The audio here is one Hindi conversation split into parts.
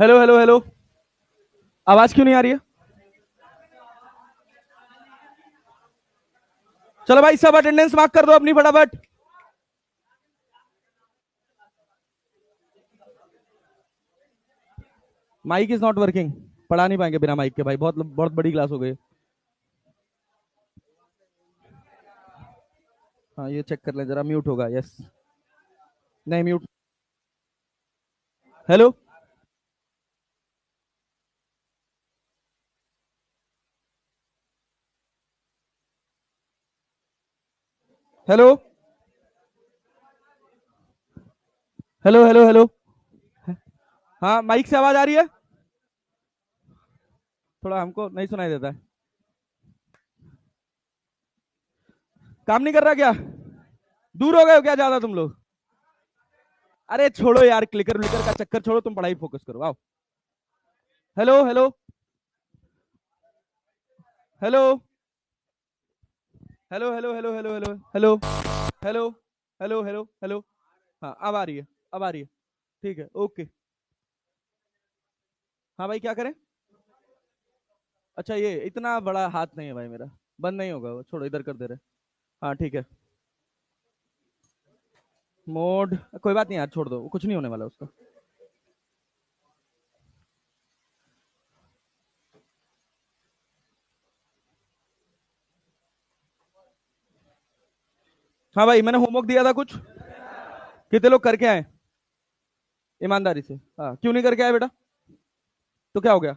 Hello hello hello. आवाज क्यों नहीं आ रही है? चलो भाई, सब अटेंडेंस मार्क कर दो अपनी फटाफट। Mike is not working. पढ़ा नहीं पाएंगे बिना माइक के भाई, बहुत बहुत बड़ी क्लास हो गई। हाँ, ये चेक कर ले जरा, म्यूट होगा। यस। नहीं mute. Hello hello hello hello hello. हाँ, माइक से आवाज आ रही है? थोड़ा हमको नहीं सुनाई देता है। काम नहीं कर रहा क्या? दूर हो गए हो क्या ज्यादा तुम लोग? अरे छोड़ो यार, क्लिकर विलिकर का चक्कर छोड़ो, तुम पढ़ाई फोकस करो, आओ। Hello hello hello hello hello hello hello hello hello hello hello hello hello. हाँ, अब आ रही है। अब आ रही है। ठीक है, ओके। हाँ भाई, क्या करें? अच्छा, ये इतना बड़ा हाथ नहीं है भाई मेरा। बंद नहीं होगा वो, छोड़ो, इधर कर दे रहे। हाँ ठीक है। मोड कोई बात नहीं यार, छोड़ दो, वो कुछ नहीं होने वाला उसका। हाँ भाई, मैंने होमवर्क दिया था कुछ। कितने लोग करके आए? ईमानदारी से, हाँ, क्यों नहीं करके आए बेटा? तो क्या हो गया?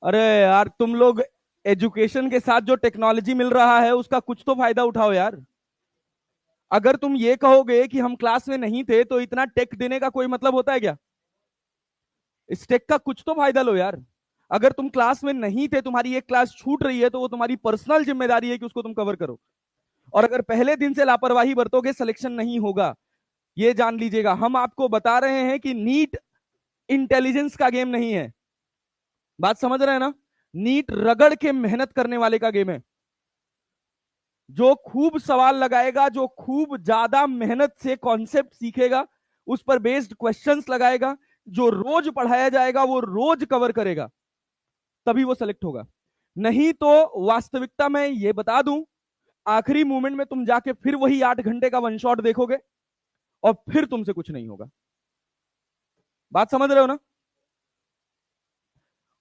अरे यार, तुम लोग एजुकेशन के साथ जो टेक्नोलॉजी मिल रहा है उसका कुछ तो फायदा उठाओ यार। अगर तुम ये कहोगे कि हम क्लास में नहीं थे तो इतना टेक देने का कोई मतलब होता है क्या? इस टेक का कुछ तो फायदा लो यार। अगर तुम क्लास में नहीं थे, तुम्हारी एक क्लास छूट रही है, तो वो तुम्हारी पर्सनल जिम्मेदारी है कि उसको तुम कवर करो। और अगर पहले दिन से लापरवाही बरतोगे, सिलेक्शन नहीं होगा। ये जान लीजिएगा, हम आपको बता रहे हैं कि नीट इंटेलिजेंस का गेम नहीं है। बात समझ रहे हैं ना? नीट रगड़ के मेहनत करने वाले का गेम है। जो खूब सवाल लगाएगा, जो खूब ज्यादा मेहनत से कॉन्सेप्ट सीखेगा, उस पर बेस्ड क्वेश्चंस लगाएगा, जो रोज पढ़ाया जाएगा वो रोज कवर करेगा, तभी वो सेलेक्ट होगा। नहीं तो वास्तविकता में ये बता दूं, आखिरी मोमेंट में तुम जाके फिर वही 8 घंटे का वन शॉट देखोगे और फिर तुमसे कुछ नहीं होगा। बात समझ रहे हो ना?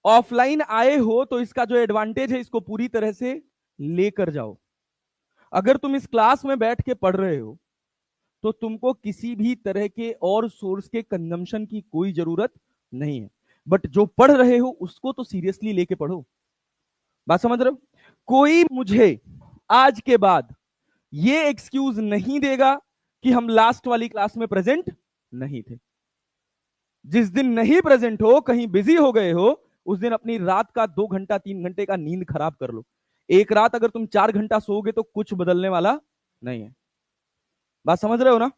ऑफलाइन आए हो तो इसका जो एडवांटेज है, इसको पूरी तरह से लेकर जाओ। अगर तुम इस क्लास में बैठ के पढ़ रहे हो तो तुमको किसी भी तरह के और सोर्स के कंजम्पशन की कोई जरूरत नहीं है। बट जो पढ़ रहे हो उसको तो सीरियसली लेके पढ़ो। बात समझ रहे हो? कोई मुझे आज के बाद ये एक्सक्यूज नहीं देगा कि हम लास्ट वाली क्लास में प्रेजेंट नहीं थे। जिस दिन नहीं प्रेजेंट हो, कहीं बिजी हो गए हो, उस दिन अपनी रात का 2 घंटा 3 घंटे का नींद खराब कर लो। एक रात अगर तुम 4 घंटा सोओगे तो कुछ बदलने वाला नहीं है। बात समझ रहे हो ना?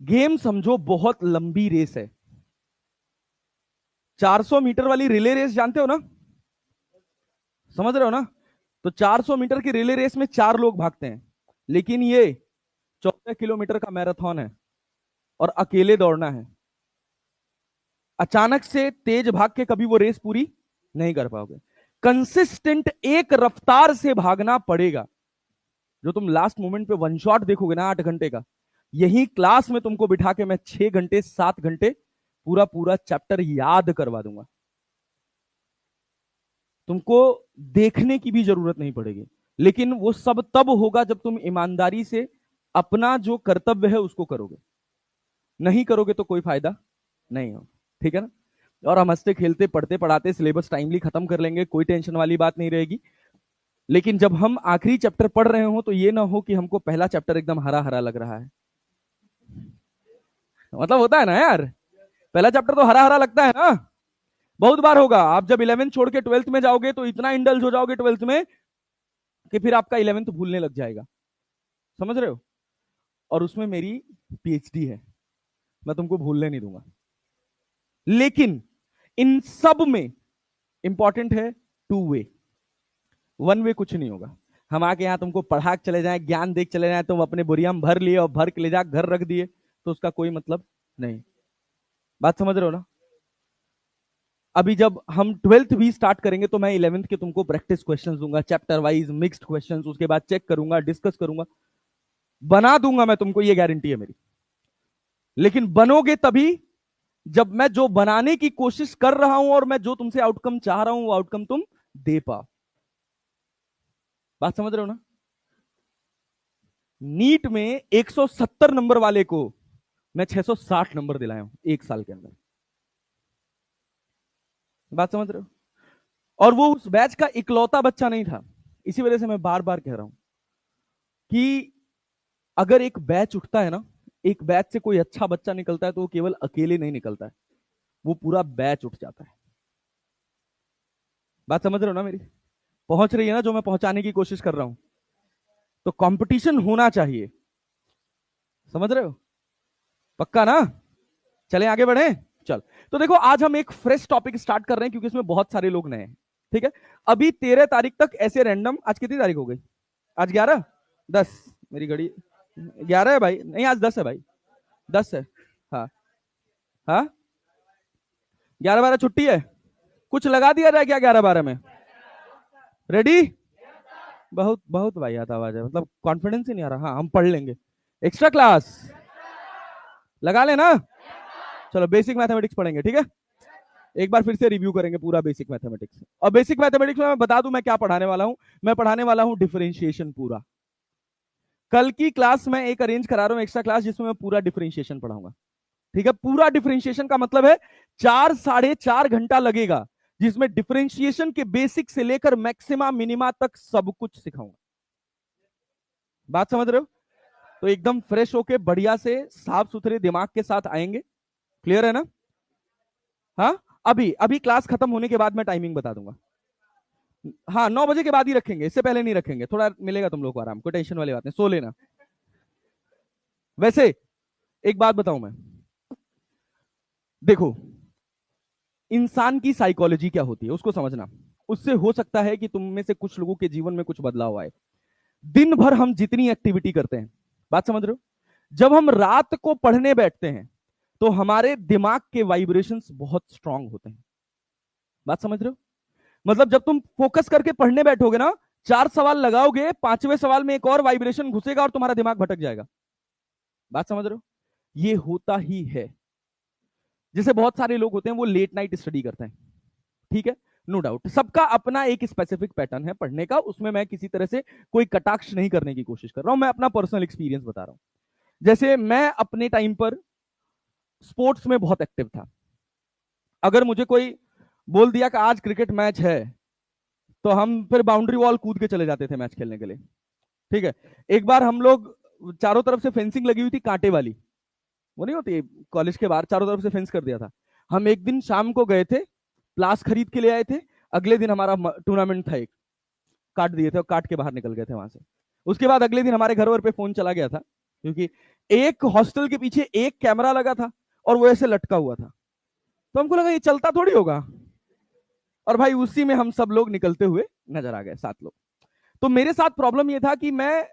गेम समझो बहुत लंबी रेस है। 400 मीटर वाली रिले रेस जानते हो ना? समझ रहे हो ना? तो 400 मीटर की रिले रेस में 4 लोग भागते हैं, लेकिन ये 14 किलोमीटर का मैराथन है और अकेले दौड़ना है। अचानक से तेज भाग के कभी वो रेस पूरी नहीं कर पाओगे। कंसिस्टेंट एक रफ्तार से भागना पड़ेगा। जो तुम लास्ट मोमेंट पे वन शॉट देखोगे ना 8 घंटे का, यही क्लास में तुमको बिठा के मैं 6 घंटे 7 घंटे पूरा पूरा चैप्टर याद करवा दूंगा। तुमको देखने की भी जरूरत नहीं पड़ेगी। लेकिन वो सब तब होगा जब तुम ईमानदारी से अपना जो कर्तव्य है उसको करोगे। नहीं करोगे तो कोई फायदा नहीं हो। ठीक है ना? और हम हंसते खेलते पढ़ते पढ़ाते सिलेबस टाइमली खत्म कर लेंगे, कोई टेंशन वाली बात नहीं रहेगी। लेकिन जब हम आखिरी चैप्टर पढ़ रहे हो तो ये ना हो कि हमको पहला चैप्टर एकदम हरा हरा लग रहा है। मतलब होता है ना यार, पहला चैप्टर तो हरा हरा लगता है ना। बहुत बार होगा, आप जब 11th छोड़ के 12th में जाओगे तो इतना इंडल्ज हो जाओगे 12th में कि फिर आपका 11th भूलने लग जाएगा। समझ रहे हो? और उसमें मेरी पीएचडी है, मैं तुमको भूलने नहीं दूंगा। लेकिन इन सब में इंपॉर्टेंट है टू वे। वन वे कुछ नहीं होगा। हम आके यहाँ तुमको पढ़ा के चले जाएं, ज्ञान देख चले जाएं, तुम अपने बोरिया में भर लिए और भर के ले जा घर रख दिए, तो उसका कोई मतलब नहीं। बात समझ रहे हो ना? अभी जब हम 12th भी स्टार्ट करेंगे तो मैं 11th के तुमको प्रैक्टिस क्वेश्चंस दूंगा, चैप्टर वाइज मिक्स्ड क्वेश्चंस, उसके बाद चेक करूंगा, डिस्कस करूंगा, बना दूंगा मैं तुमको, ये गारंटी है मेरी। लेकिन बनोगे तभी जब मैं जो बनाने की कोशिश कर रहा हूं और मैं जो तुमसे आउटकम चाह रहा हूं वो आउटकम तुम दे पाओ। बात समझ रहे हो ना? नीट में 170 नंबर वाले को मैं 660 नंबर दिलाया हूं एक साल के अंदर। बात समझ रहे हो? और वो उस बैच का इकलौता बच्चा नहीं था। इसी वजह से मैं बार बार कह रहा हूं कि अगर एक बैच उठता है ना, एक बैच से कोई अच्छा बच्चा निकलता है तो वो केवल अकेले नहीं निकलता है, वो पूरा बैच उठ जाता है। बात समझ रहे हो ना मेरी? पहुंच रही है ना जो मैं पहुंचाने की कोशिश कर रहा हूं? तो कंपटीशन होना चाहिए। समझ रहे हो? पक्का ना? चले आगे बढ़े। चल, तो देखो आज हम एक फ्रेश टॉपिक स्टार्ट कर रहे हैं क्योंकि इसमें बहुत सारे लोग नए हैं। ठीक है? अभी 13 तारीख तक ऐसे रैंडम, आज कितनी तारीख हो गई? आज 11, 10, मेरी घड़ी 11 है भाई, नहीं आज 10 है भाई, 10 है। हाँ हाँ, 11-12 छुट्टी है। कुछ लगा दिया जाए क्या 11-12 में? रेडी? बहुत बहुत भाई आता आवाज है, मतलब कॉन्फिडेंस ही नहीं आ रहा। हाँ हम पढ़ लेंगे। एक्स्ट्रा क्लास लगा लेना। चलो बेसिक मैथमेटिक्स पढ़ेंगे, ठीक है? एक बार फिर से रिव्यू करेंगे पूरा बेसिक मैथमेटिक्स। और बेसिक मैथमेटिक्स में मैं बता दूं मैं क्या पढ़ाने वाला हूं। मैं पढ़ाने वाला हूं डिफरेंशिएशन पूरा। कल की क्लास में एक अरेंज करा रहा हूं एक्स्ट्रा क्लास, जिसमें मैं पूरा डिफरेंशिएशन पढ़ाऊंगा। ठीक है? पूरा डिफरेंशिएशन का मतलब है 4-4.5 घंटा लगेगा, जिसमें डिफरेंशिएशन के बेसिक से लेकर मैक्सिमा मिनिमा तक सब कुछ सिखाऊंगा। बात समझ रहे हो? तो एकदम फ्रेश होके बढ़िया से साफ सुथरे दिमाग के साथ आएंगे। क्लियर है ना? हाँ, अभी अभी क्लास खत्म होने के बाद मैं टाइमिंग बता दूंगा। हाँ 9 बजे के बाद ही रखेंगे, इससे पहले नहीं रखेंगे, थोड़ा मिलेगा तुम लोग को आराम, कोई टेंशन वाली बात नहीं, सो लेना। वैसे एक बात बताऊं मैं, देखो इंसान की साइकोलॉजी क्या होती है उसको समझना, उससे हो सकता है कि तुम में से कुछ लोगों के जीवन में कुछ बदलाव आए। दिन भर हम जितनी एक्टिविटी करते हैं, बात समझ रहे हो, जब हम रात को पढ़ने बैठते हैं तो हमारे दिमाग के वाइब्रेशंस बहुत स्ट्रांग होते हैं। बात समझ रहे हो? मतलब जब तुम फोकस करके पढ़ने बैठोगे ना, 4 सवाल लगाओगे, 5वें सवाल में एक और वाइब्रेशन घुसेगा और तुम्हारा दिमाग भटक जाएगा। बात समझ रहे हो? ये होता ही है। जैसे बहुत सारे लोग होते हैं वो लेट नाइट स्टडी करते हैं, ठीक है, नो डाउट, सबका अपना एक स्पेसिफिक पैटर्न है पढ़ने का, उसमें मैं किसी तरह से कोई कटाक्ष नहीं करने की कोशिश कर रहा हूं, मैं अपना पर्सनल एक्सपीरियंस बता रहा हूं। जैसे मैं अपने टाइम पर स्पोर्ट्स में बहुत एक्टिव था। अगर मुझे कोई बोल दिया कि आज क्रिकेट मैच है, तो हम फिर बाउंड्री वॉल कूद के चले जाते थे मैच खेलने के लिए। ठीक है? एक बार हम लोग, चारों तरफ से फेंसिंग लगी हुई थी कांटे वाली, वो नहीं होती कॉलेज के बाहर, चारों तरफ से फेंस कर दिया था। हम एक दिन शाम को गए थे, प्लास खरीद के ले आए थे, अगले दिन हमारा टूर्नामेंट था एक, काट दिए थे और काट के बाहर निकल गए थे वहां से। उसके बाद अगले दिन हमारे घर वर पे फोन चला गया था, क्योंकि एक हॉस्टल के पीछे एक कैमरा लगा था और वो ऐसे लटका हुआ था। तो हमको लगा ये चलता थोड़ी होगा, और भाई उसी में हम सब लोग निकलते हुए नजर आ गए, 7 लोग। तो मेरे साथ प्रॉब्लम ये था कि मैं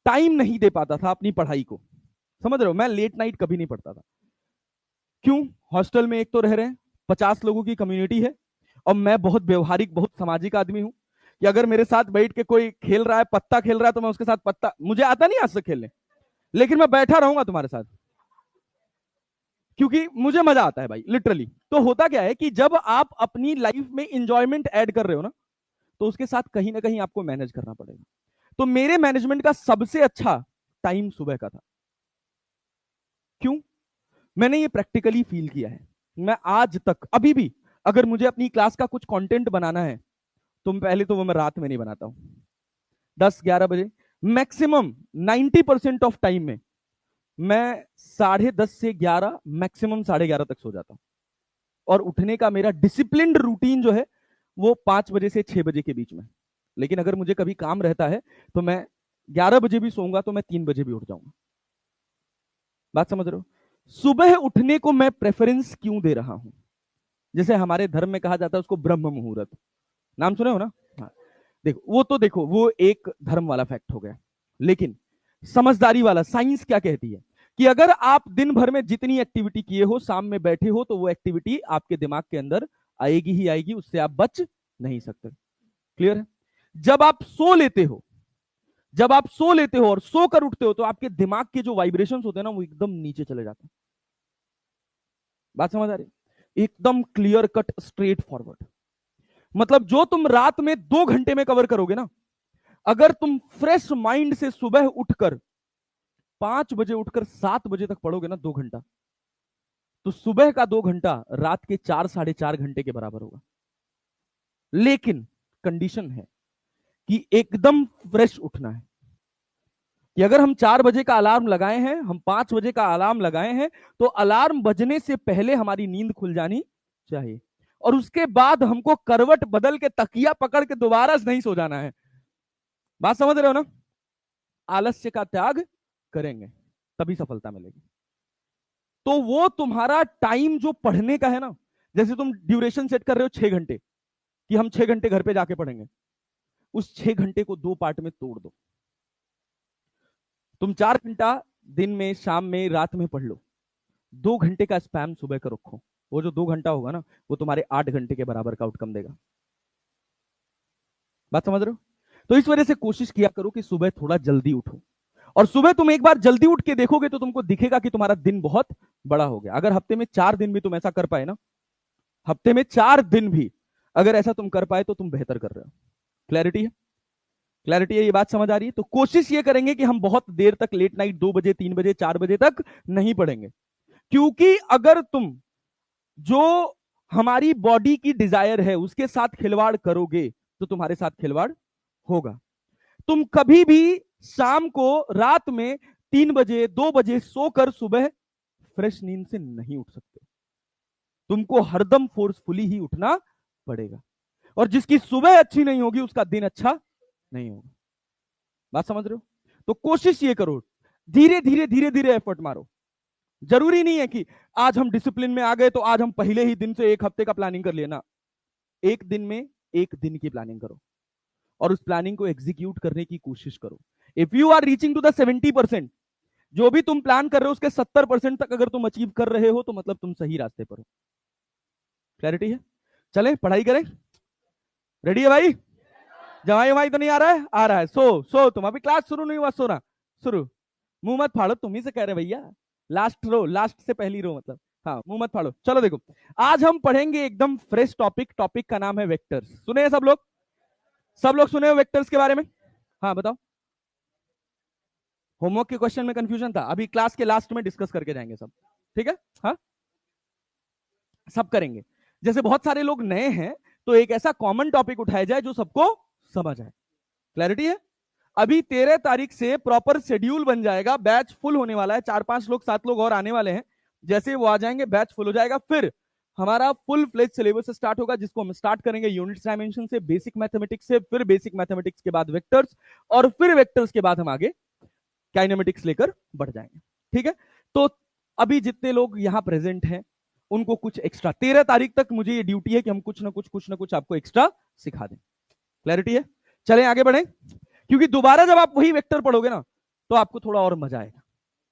टाइम नहीं दे पाता था अपनी पढ़ाई को। समझ रहे हो? मैं लेट नाइट कभी नहीं पढ़ता था। क्यों? हॉस्टल में एक तो रह रहे हैं, 50 लोगों की कम्युनिटी है, और मैं बहुत व्यवहारिक बहुत सामाजिक आदमी हूं कि अगर मेरे साथ बैठ के कोई खेल रहा है, पत्ता खेल रहा है, तो मैं उसके साथ पत्ता, मुझे आता नहीं आज तक खेलने, लेकिन मैं बैठा रहूंगा तुम्हारे साथ, क्योंकि मुझे मजा आता है भाई, लिटरली। तो होता क्या है कि जब आप अपनी लाइफ में इंजॉयमेंट ऐड कर रहे हो ना, तो उसके साथ कहीं ना कहीं आपको मैनेज करना पड़ेगा। तो मेरे मैनेजमेंट का सबसे अच्छा टाइम सुबह का था। क्यों? मैंने ये प्रैक्टिकली फील किया है। मैं आज तक अभी भी अगर मुझे अपनी क्लास का कुछ कंटेंट बनाना है, तो पहले तो वो मैं रात में नहीं बनाता हूं, 10-11 बजे मैक्सिमम, 90% ऑफ टाइम में मैं 10:30 से 11, मैक्सिमम 11:30 तक सो जाता हूं। और उठने का मेरा डिसिप्लिन्ड रूटीन जो है वो 5 बजे से 6 बजे के बीच में। लेकिन अगर मुझे कभी काम रहता है तो मैं 11 बजे भी सोऊंगा तो मैं 3 बजे भी उठ जाऊंगा। बात समझ रहे हो? सुबह उठने को मैं प्रेफरेंस क्यों दे रहा हूं? जैसे हमारे धर्म में कहा जाता है उसको ब्रह्म मुहूर्त, नाम सुने हो ना? हाँ, देखो वो तो देखो वो एक धर्म वाला फैक्ट हो गया, लेकिन समझदारी वाला साइंस क्या कहती है कि अगर आप दिन भर में जितनी एक्टिविटी किए हो, शाम में बैठे हो, तो वो एक्टिविटी आपके दिमाग के अंदर आएगी ही आएगी, उससे आप बच नहीं सकते। क्लियर है? जब आप सो लेते हो, जब आप सो लेते हो और सोकर उठते हो, तो आपके दिमाग के जो वाइब्रेशंस होते हैं ना, वो एकदम नीचे चले जाते हैं। बात समझ आ रही? एकदम क्लियर कट, स्ट्रेट फॉरवर्ड। मतलब जो तुम रात में 2 घंटे में कवर करोगे ना, अगर तुम फ्रेश माइंड से सुबह उठकर 5 बजे उठकर 7 बजे तक पढ़ोगे ना 2 घंटा, तो सुबह का 2 घंटा रात के 4 साढ़े 4 घंटे के बराबर होगा। लेकिन कंडीशन है कि एकदम फ्रेश उठना है। कि अगर हम 4 बजे का अलार्म लगाए हैं, हम 5 बजे का अलार्म लगाए हैं, तो अलार्म बजने से पहले हमारी नींद खुल जानी चाहिए, और उसके बाद हमको करवट बदल के तकिया पकड़ के दोबारा नहीं सो जाना है। बात समझ रहे हो ना? आलस्य का त्याग करेंगे तभी सफलता मिलेगी। तो वो तुम्हारा टाइम जो पढ़ने का है ना, जैसे तुम ड्यूरेशन सेट कर रहे हो 6 घंटे, कि हम 6 घंटे घर पे जाके पढ़ेंगे, उस 6 घंटे को 2 पार्ट में तोड़ दो। तुम 4 घंटा दिन में, शाम में, रात में पढ़ लो, 2 घंटे का स्पैम सुबह का रखो। वो जो 2 घंटा होगा ना, वो तुम्हारे 8 घंटे के बराबर का आउटकम देगा। बात समझ रहे हो? तो इस वजह से कोशिश किया करो कि सुबह थोड़ा जल्दी उठो, और सुबह तुम एक बार जल्दी उठ के देखोगे तो तुमको दिखेगा कि तुम्हारा दिन बहुत बड़ा हो गया। अगर हफ्ते में 4 दिन भी तुम ऐसा कर पाए ना, हफ्ते में 4 दिन भी अगर ऐसा तुम कर पाए, तो तुम बेहतर कर रहे हो। क्लैरिटी है? क्लैरिटी है? ये बात समझ आ रही है? तो कोशिश ये करेंगे कि हम बहुत देर तक, लेट नाइट 2 बजे 3 बजे 4 बजे तक नहीं पढ़ेंगे, क्योंकि अगर तुम जो हमारी बॉडी की डिजायर है उसके साथ खिलवाड़ करोगे, तो तुम्हारे साथ खिलवाड़ होगा। तुम कभी भी शाम को, रात में 3 बजे 2 बजे सोकर सुबह फ्रेश नींद से नहीं उठ सकते। तुमको हरदम फोर्सफुली ही उठना पड़ेगा, और जिसकी सुबह अच्छी नहीं होगी उसका दिन अच्छा नहीं होगा। बात समझ रहे हो? तो कोशिश ये करो, धीरे धीरे धीरे धीरे एफर्ट मारो। जरूरी नहीं है कि आज हम डिसिप्लिन में आ गए तो आज हम पहले ही दिन से 1 हफ्ते का प्लानिंग कर लेना। एक दिन में 1 दिन की प्लानिंग करो, और उस प्लानिंग को एग्जीक्यूट करने की कोशिश करो। If you are reaching to the 70%, जो भी तुम प्लान कर रहे हो उसके 70% तक अगर तुम अचीव कर रहे हो, तो मतलब तुम सही रास्ते पर हो। क्लैरिटी है? चले पढ़ाई करें? रेडी है भाई? जवाई ववाई तो नहीं आ रहा है? आ रहा है। सो तुम अभी क्लास शुरू नहीं हुआ, सोना शुरू। मुंह मत फाड़ो, तुम ही से कह रहे भैया। लास्ट रो, लास्ट से पहली रो मतलब। हाँ, मुंह मत फाड़ो। चलो देखो, आज हम पढ़ेंगे एकदम फ्रेश टॉपिक। टॉपिक का नाम है वेक्टर्स। सुने हैं सब लोग? सब लोग सुने हो वेक्टर्स के बारे में? हाँ बताओ। होमवर्क के क्वेश्चन में कंफ्यूजन था, अभी क्लास के लास्ट में डिस्कस करके जाएंगे सब। ठीक है? हाँ, सब करेंगे। जैसे बहुत सारे लोग नए हैं, तो एक ऐसा कॉमन टॉपिक उठाया जाए जो सबको समझ आए। क्लैरिटी है? अभी 13 तारीख से प्रॉपर शेड्यूल बन जाएगा, बैच फुल होने वाला है। 4-5 लोग 7 लोग और आने वाले हैं। जैसे वो आ जाएंगे बैच फुल हो जाएगा, फिर हमारा फुल फ्लेज सिलेबस स्टार्ट होगा, जिसको हम स्टार्ट करेंगे यूनिट्स डायमेंशन से, बेसिक मैथमेटिक्स से, फिर बेसिक मैथमेटिक्स के बाद वेक्टर्स, और फिर वेक्टर्स के बाद हम आगे काइनेमेटिक्स लेकर बढ़ जाएंगे। ठीक है? तो अभी जितने लोग यहां प्रेजेंट हैं उनको कुछ एक्स्ट्रा, 13 तारीख तक मुझे ये ड्यूटी है कि हम कुछ ना कुछ आपको एक्स्ट्रा सिखा दें। क्लैरिटी है? चलें आगे बढ़ें, क्योंकि दोबारा जब आप वही वेक्टर पढ़ोगे ना, तो आपको थोड़ा और मजा आएगा।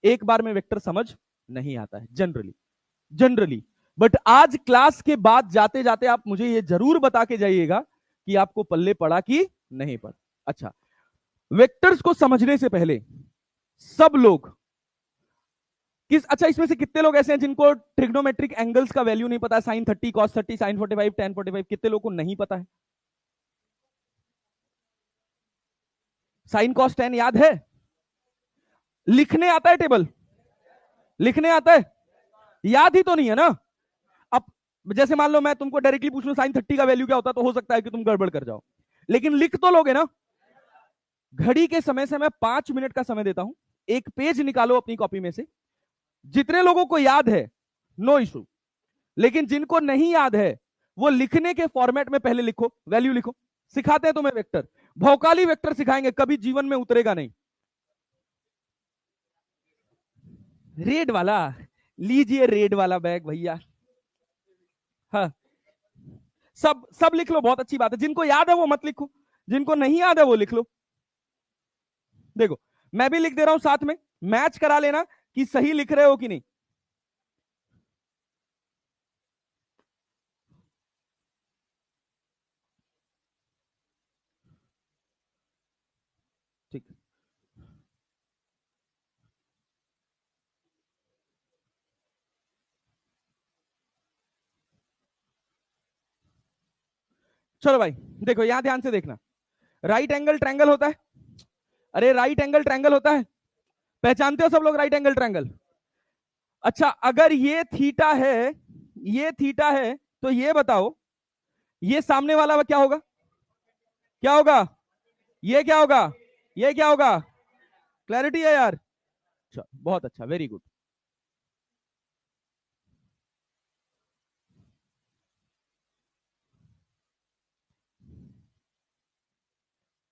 एक बार में वेक्टर समझ नहीं आता है जनरली। बट आज क्लास के बाद जाते जाते आप मुझे ये जरूर बता के जाइएगा कि आपको पल्ले पड़ा कि नहीं पड़ा। अच्छा, वेक्टर्स को समझने से पहले सब लोग अच्छा, इसमें से कितने लोग ऐसे हैं जिनको ट्रिग्नोमेट्रिक एंगल्स का वैल्यू नहीं पता है? sin 30, cos 30, sin 45, tan 45, कितने लोगों को नहीं पता है? साइन कॉस टेन याद है? लिखने आता है टेबल? लिखने आता है? याद ही तो नहीं है ना। अब जैसे मान लो मैं तुमको डायरेक्टली पूछ लूं साइन 30 का वैल्यू क्या होता है, तो हो सकता है कि तुम गड़बड़ कर जाओ, लेकिन लिख तो लोगे ना। घड़ी के समय से मैं 5 मिनट का समय देता हूं, एक पेज निकालो अपनी कॉपी में से। जितने लोगों को याद है नो इशू, लेकिन जिनको नहीं याद है वो लिखने के फॉर्मेट में पहले लिखो, वैल्यू लिखो। सिखाते हैं तुम्हें वेक्टर, भौकाली वेक्टर सिखाएंगे, कभी जीवन में उतरेगा नहीं। रेड वाला लीजिए, रेड वाला बैग भैया। हाँ, सब लिख लो, बहुत अच्छी बात है। जिनको याद है वो मत लिखो, जिनको नहीं याद है वो लिख लो। देखो मैं भी लिख दे रहा हूं साथ में, मैच करा लेना। कि सही लिख रहे हो कि नहीं। ठीक, चलो भाई देखो यहां ध्यान से देखना। राइट एंगल ट्रायंगल होता है, अरे राइट एंगल ट्रायंगल होता है, पहचानते हो सब लोग राइट एंगल ट्रायंगल। अच्छा अगर ये थीटा है, ये थीटा है, तो ये बताओ ये सामने वाला क्या होगा, क्या होगा, ये क्या होगा, ये क्या होगा। क्लैरिटी है यार, चलो बहुत अच्छा, वेरी गुड।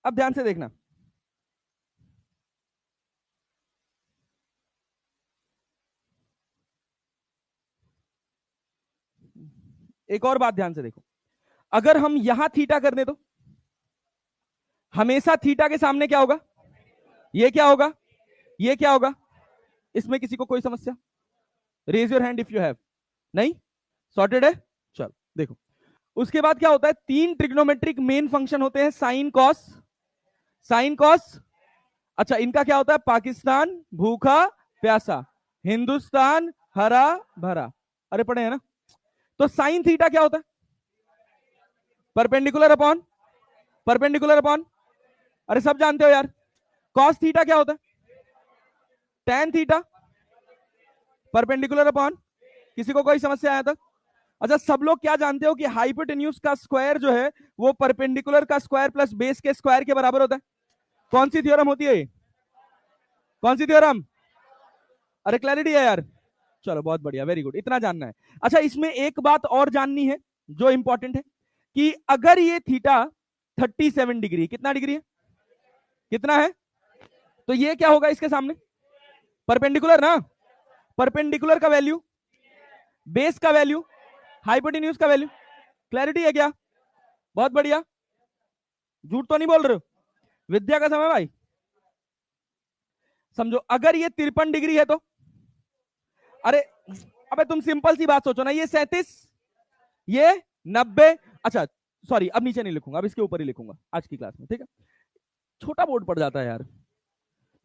अब ध्यान से देखना, एक और बात ध्यान से देखो, अगर हम यहां थीटा कर दे तो हमेशा थीटा के सामने क्या होगा, ये क्या होगा, ये क्या होगा। इसमें किसी को कोई समस्या, raise your hand if you have. नहीं, सॉर्टेड है। चलो देखो उसके बाद क्या होता है, तीन ट्रिग्नोमेट्रिक मेन फंक्शन होते हैं, साइन कॉस, साइन कॉस। अच्छा इनका क्या होता है, पाकिस्तान भूखा प्यासा, हिंदुस्तान हरा भरा, अरे पढ़े हैं ना। तो साइन थीटा क्या होता है, परपेंडिकुलर अपॉन, परपेंडिकुलर अपॉन, अरे सब जानते हो यार। कॉस थीटा क्या होता है, टेन थीटा, परपेंडिकुलर अपॉन, किसी को कोई समस्या आया तक। अच्छा सब लोग क्या जानते हो कि हाइपोटेन्यूज का स्क्वायर जो है वो परपेंडिकुलर का स्क्वायर प्लस बेस के स्क्वायर के बराबर होता है। कौन सी थ्योरम होती है, कौन सी थ्योरम, अरे क्लैरिटी है यार, चलो बहुत बढ़िया, वेरी गुड, इतना जानना है। अच्छा इसमें एक बात और जाननी है जो इंपॉर्टेंट है, कि अगर ये थीटा 37 डिग्री, कितना डिग्री है, कितना है, तो ये क्या होगा इसके सामने, परपेंडिकुलर ना, परपेंडिकुलर का वैल्यू, बेस का वैल्यू, हाइपोटेन्यूज का वैल्यू। क्लैरिटी है क्या, बहुत बढ़िया, झूठ तो नहीं बोल रहे हो, विद्या का समय भाई। समझो अगर ये 53 डिग्री है तो, अरे अबे तुम सिंपल सी बात सोचो ना, ये 37, ये 90, अच्छा सॉरी अब नीचे नहीं लिखूंगा, अब इसके ऊपर ही लिखूंगा आज की क्लास में, ठीक है। छोटा बोर्ड पड़ जाता है यार,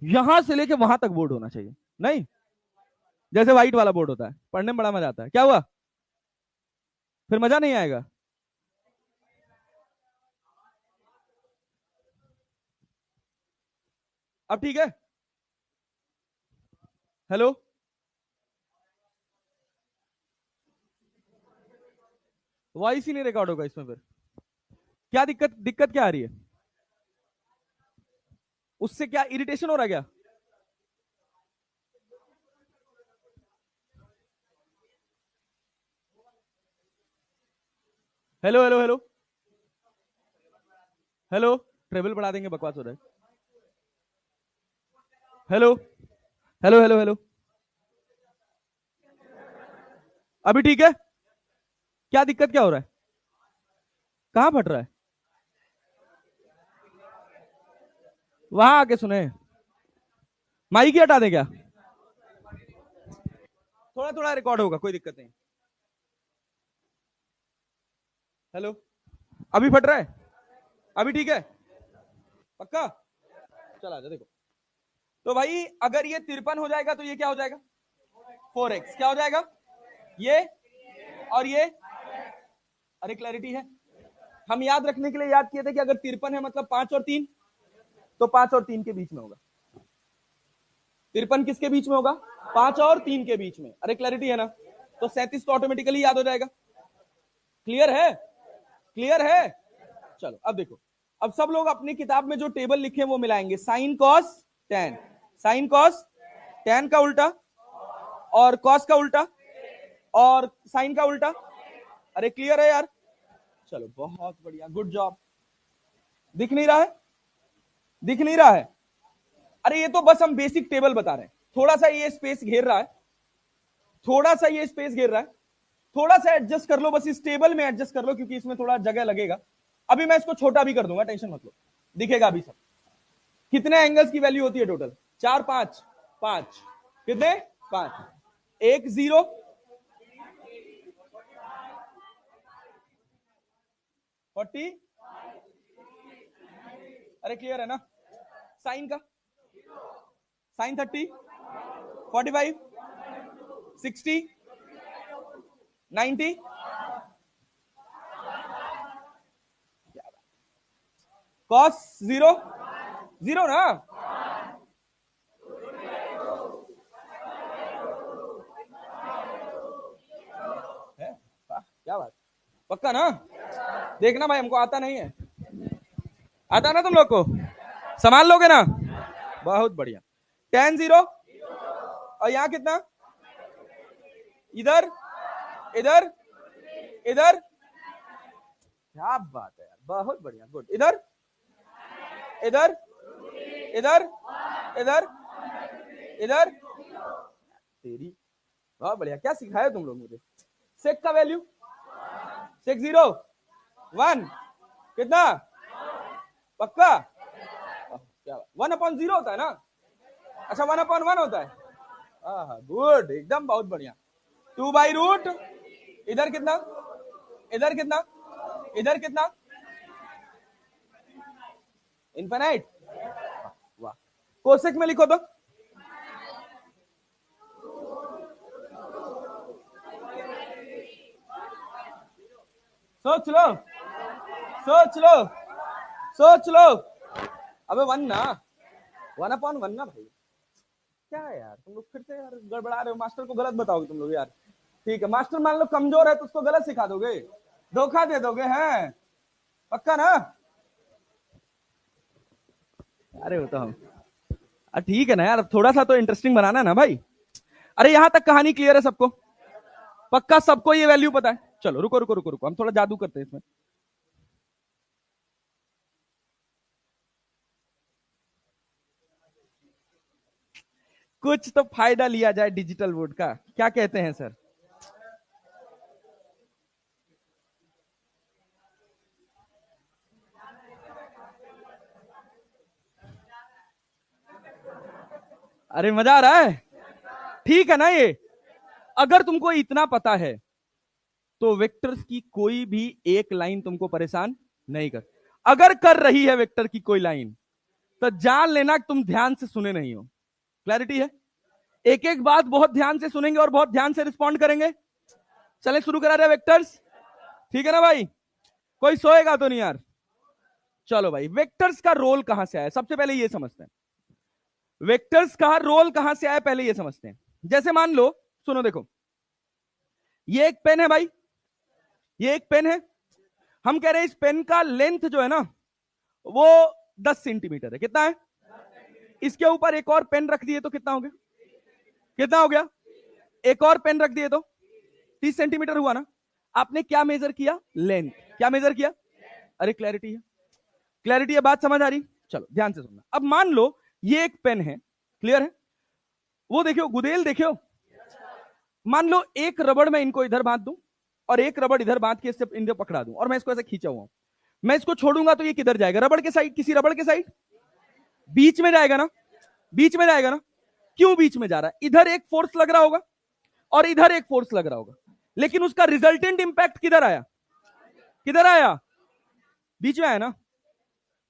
यहां से लेके वहां तक बोर्ड होना चाहिए, नहीं जैसे व्हाइट वाला बोर्ड होता है, पढ़ने में बड़ा मजा आता है। क्या हुआ, फिर मजा नहीं आएगा। अब ठीक है, हेलो, वॉइस ही नहीं रिकॉर्ड होगा इसमें, फिर क्या दिक्कत, दिक्कत क्या आ रही है, उससे क्या इरिटेशन हो रहा है क्या। Hello hello hello hello, treble बढ़ा देंगे, बकवास हो रहा है। हेलो हेलो हेलो हेलो, अभी ठीक है, क्या दिक्कत क्या हो रहा है, कहां फट रहा है, वहां आके सुने, माइक ही हटा दे क्या, थोड़ा थोड़ा रिकॉर्ड होगा, कोई दिक्कत नहीं। हेलो, अभी फट रहा है, अभी ठीक है, पक्का, चला जा देखो। तो भाई अगर ये 53 हो जाएगा तो ये क्या हो जाएगा, 4x, क्या हो जाएगा, ये और ये, अरे क्लैरिटी है। हम याद रखने के लिए याद किए थे कि अगर 53 है मतलब 5 और 3, तो 5 और 3 के बीच में होगा। 53 किसके बीच में होगा, 5 और 3 के बीच में, अरे क्लैरिटी है ना। तो 37 तो ऑटोमेटिकली याद हो जाएगा। क्लियर है, क्लियर है। चलो अब देखो, अब सब लोग अपनी किताब में जो टेबल लिखे वो मिलाएंगे, sine cos tan, sine cos, ten का उल्टा और कॉस का उल्टा और साइन का उल्टा, अरे क्लियर है यार, चलो बहुत बढ़िया, गुड जॉब। दिख नहीं रहा है, दिख नहीं रहा है, अरे ये तो बस हम बेसिक टेबल बता रहे हैं, थोड़ा सा ये स्पेस घेर रहा है, थोड़ा सा ये स्पेस घेर रहा है, थोड़ा सा एडजस्ट कर लो, बस इस टेबल में एडजस्ट कर लो क्योंकि इसमें थोड़ा जगह लगेगा। अभी मैं इसको छोटा भी कर दूंगा, टेंशन मत लो, दिखेगा अभी सब। कितने एंगल्स की वैल्यू होती है टोटल, चार, पांच, पांच, कितने? 5। 1 0 40। अरे क्लियर है ना? साइन का साइन 30 45 60 90 कॉस 0 0 ना? है? क्या बात, पक्का ना? देखना भाई, हमको आता नहीं है। आता ना तुम लोग को? संभाल लोगे ना? बहुत बढ़िया। 10 0 और यहां कितना? इधर इधर इधर। क्या बात है यार, बहुत बढ़िया, गुड। इधर इधर इधर इधर इधर। तेरी, बहुत बढ़िया। क्या सिखाया तुम लोग मुझे? सेक का वैल्यू सेक 0 1 कितना? पक्का? क्या 1/0 होता है ना? अच्छा 1/1 होता है। गुड, एकदम बहुत बढ़िया। 2/√। इधर कितना? इधर कितना? इधर कितना? इनफिनाइट। वाह। कोसेक में लिखो तो। सोच लो सोच लो सोच लो। अबे 1 ना, 1/1 ना भाई। क्या है यार तुम लोग, फिर से यार गड़बड़ा रहे हो। मास्टर को गलत बताओगे तुम लोग यार। ठीक है, मास्टर मान लो कमजोर है तो उसको गलत सिखा दोगे, धोखा दे दोगे, हैं? पक्का ना? अरे वो तो हम, ठीक है ना यार, थोड़ा सा तो इंटरेस्टिंग बनाना है ना भाई। अरे यहां तक कहानी क्लियर है सबको? पक्का सबको ये वैल्यू पता है? चलो रुको रुको रुको रुको, हम थोड़ा जादू करते हैं इसमें। कुछ तो फायदा लिया जाए डिजिटल बोर्ड का, क्या कहते हैं सर? अरे मजा आ रहा है? ठीक है ना ये? अगर तुमको इतना पता है तो वेक्टर्स की कोई भी एक लाइन तुमको परेशान नहीं कर। अगर कर रही है वेक्टर की कोई लाइन, तो जान लेना कि तुम ध्यान से सुने नहीं हो। क्लैरिटी है? एक एक बात बहुत ध्यान से सुनेंगे और बहुत ध्यान से रिस्पॉन्ड करेंगे। चले शुरू करा रहे वेक्टर्स, ठीक है ना भाई? कोई सोएगा तो नहीं यार। चलो भाई, वेक्टर्स का रोल कहां से आया सबसे पहले ये समझते हैं। वेक्टर्स का रोल कहां से आया पहले ये समझते हैं। जैसे मान लो, सुनो देखो, ये एक पेन है भाई, ये एक पेन है। हम कह रहे हैं इस पेन का लेंथ जो है ना वो 10 सेंटीमीटर है। कितना है? इसके ऊपर एक और पेन रख दिए तो कितना हो गया? कितना हो गया? एक और पेन रख दिए तो 30 सेंटीमीटर हुआ ना? आपने क्या मेजर किया? लेंथ। क्या मेजर किया? अरे क्लैरिटी है? क्लैरिटी है? बात समझ आ रही? चलो ध्यान से सुनना। अब मान लो ये एक पेन है, क्लियर है? वो देखियो गुदेल, देखियो। मान लो एक रबड़ में इनको इधर बांध दूं और एक रबड़ इधर बांध के इससे इनको पकड़ा दूं और मैं इसको ऐसे खींचा हुआ हूं। मैं इसको छोड़ूंगा तो ये किधर जाएगा? रबड़ के साइड, किसी रबड़ के साइड बीच में जाएगा ना? बीच में जाएगा ना? क्यों बीच में जा रहा है? इधर एक फोर्स लग रहा होगा और इधर एक फोर्स लग रहा होगा, लेकिन उसका रिजल्टेंट इंपैक्ट किधर आया? किधर आया? बीच में आया ना?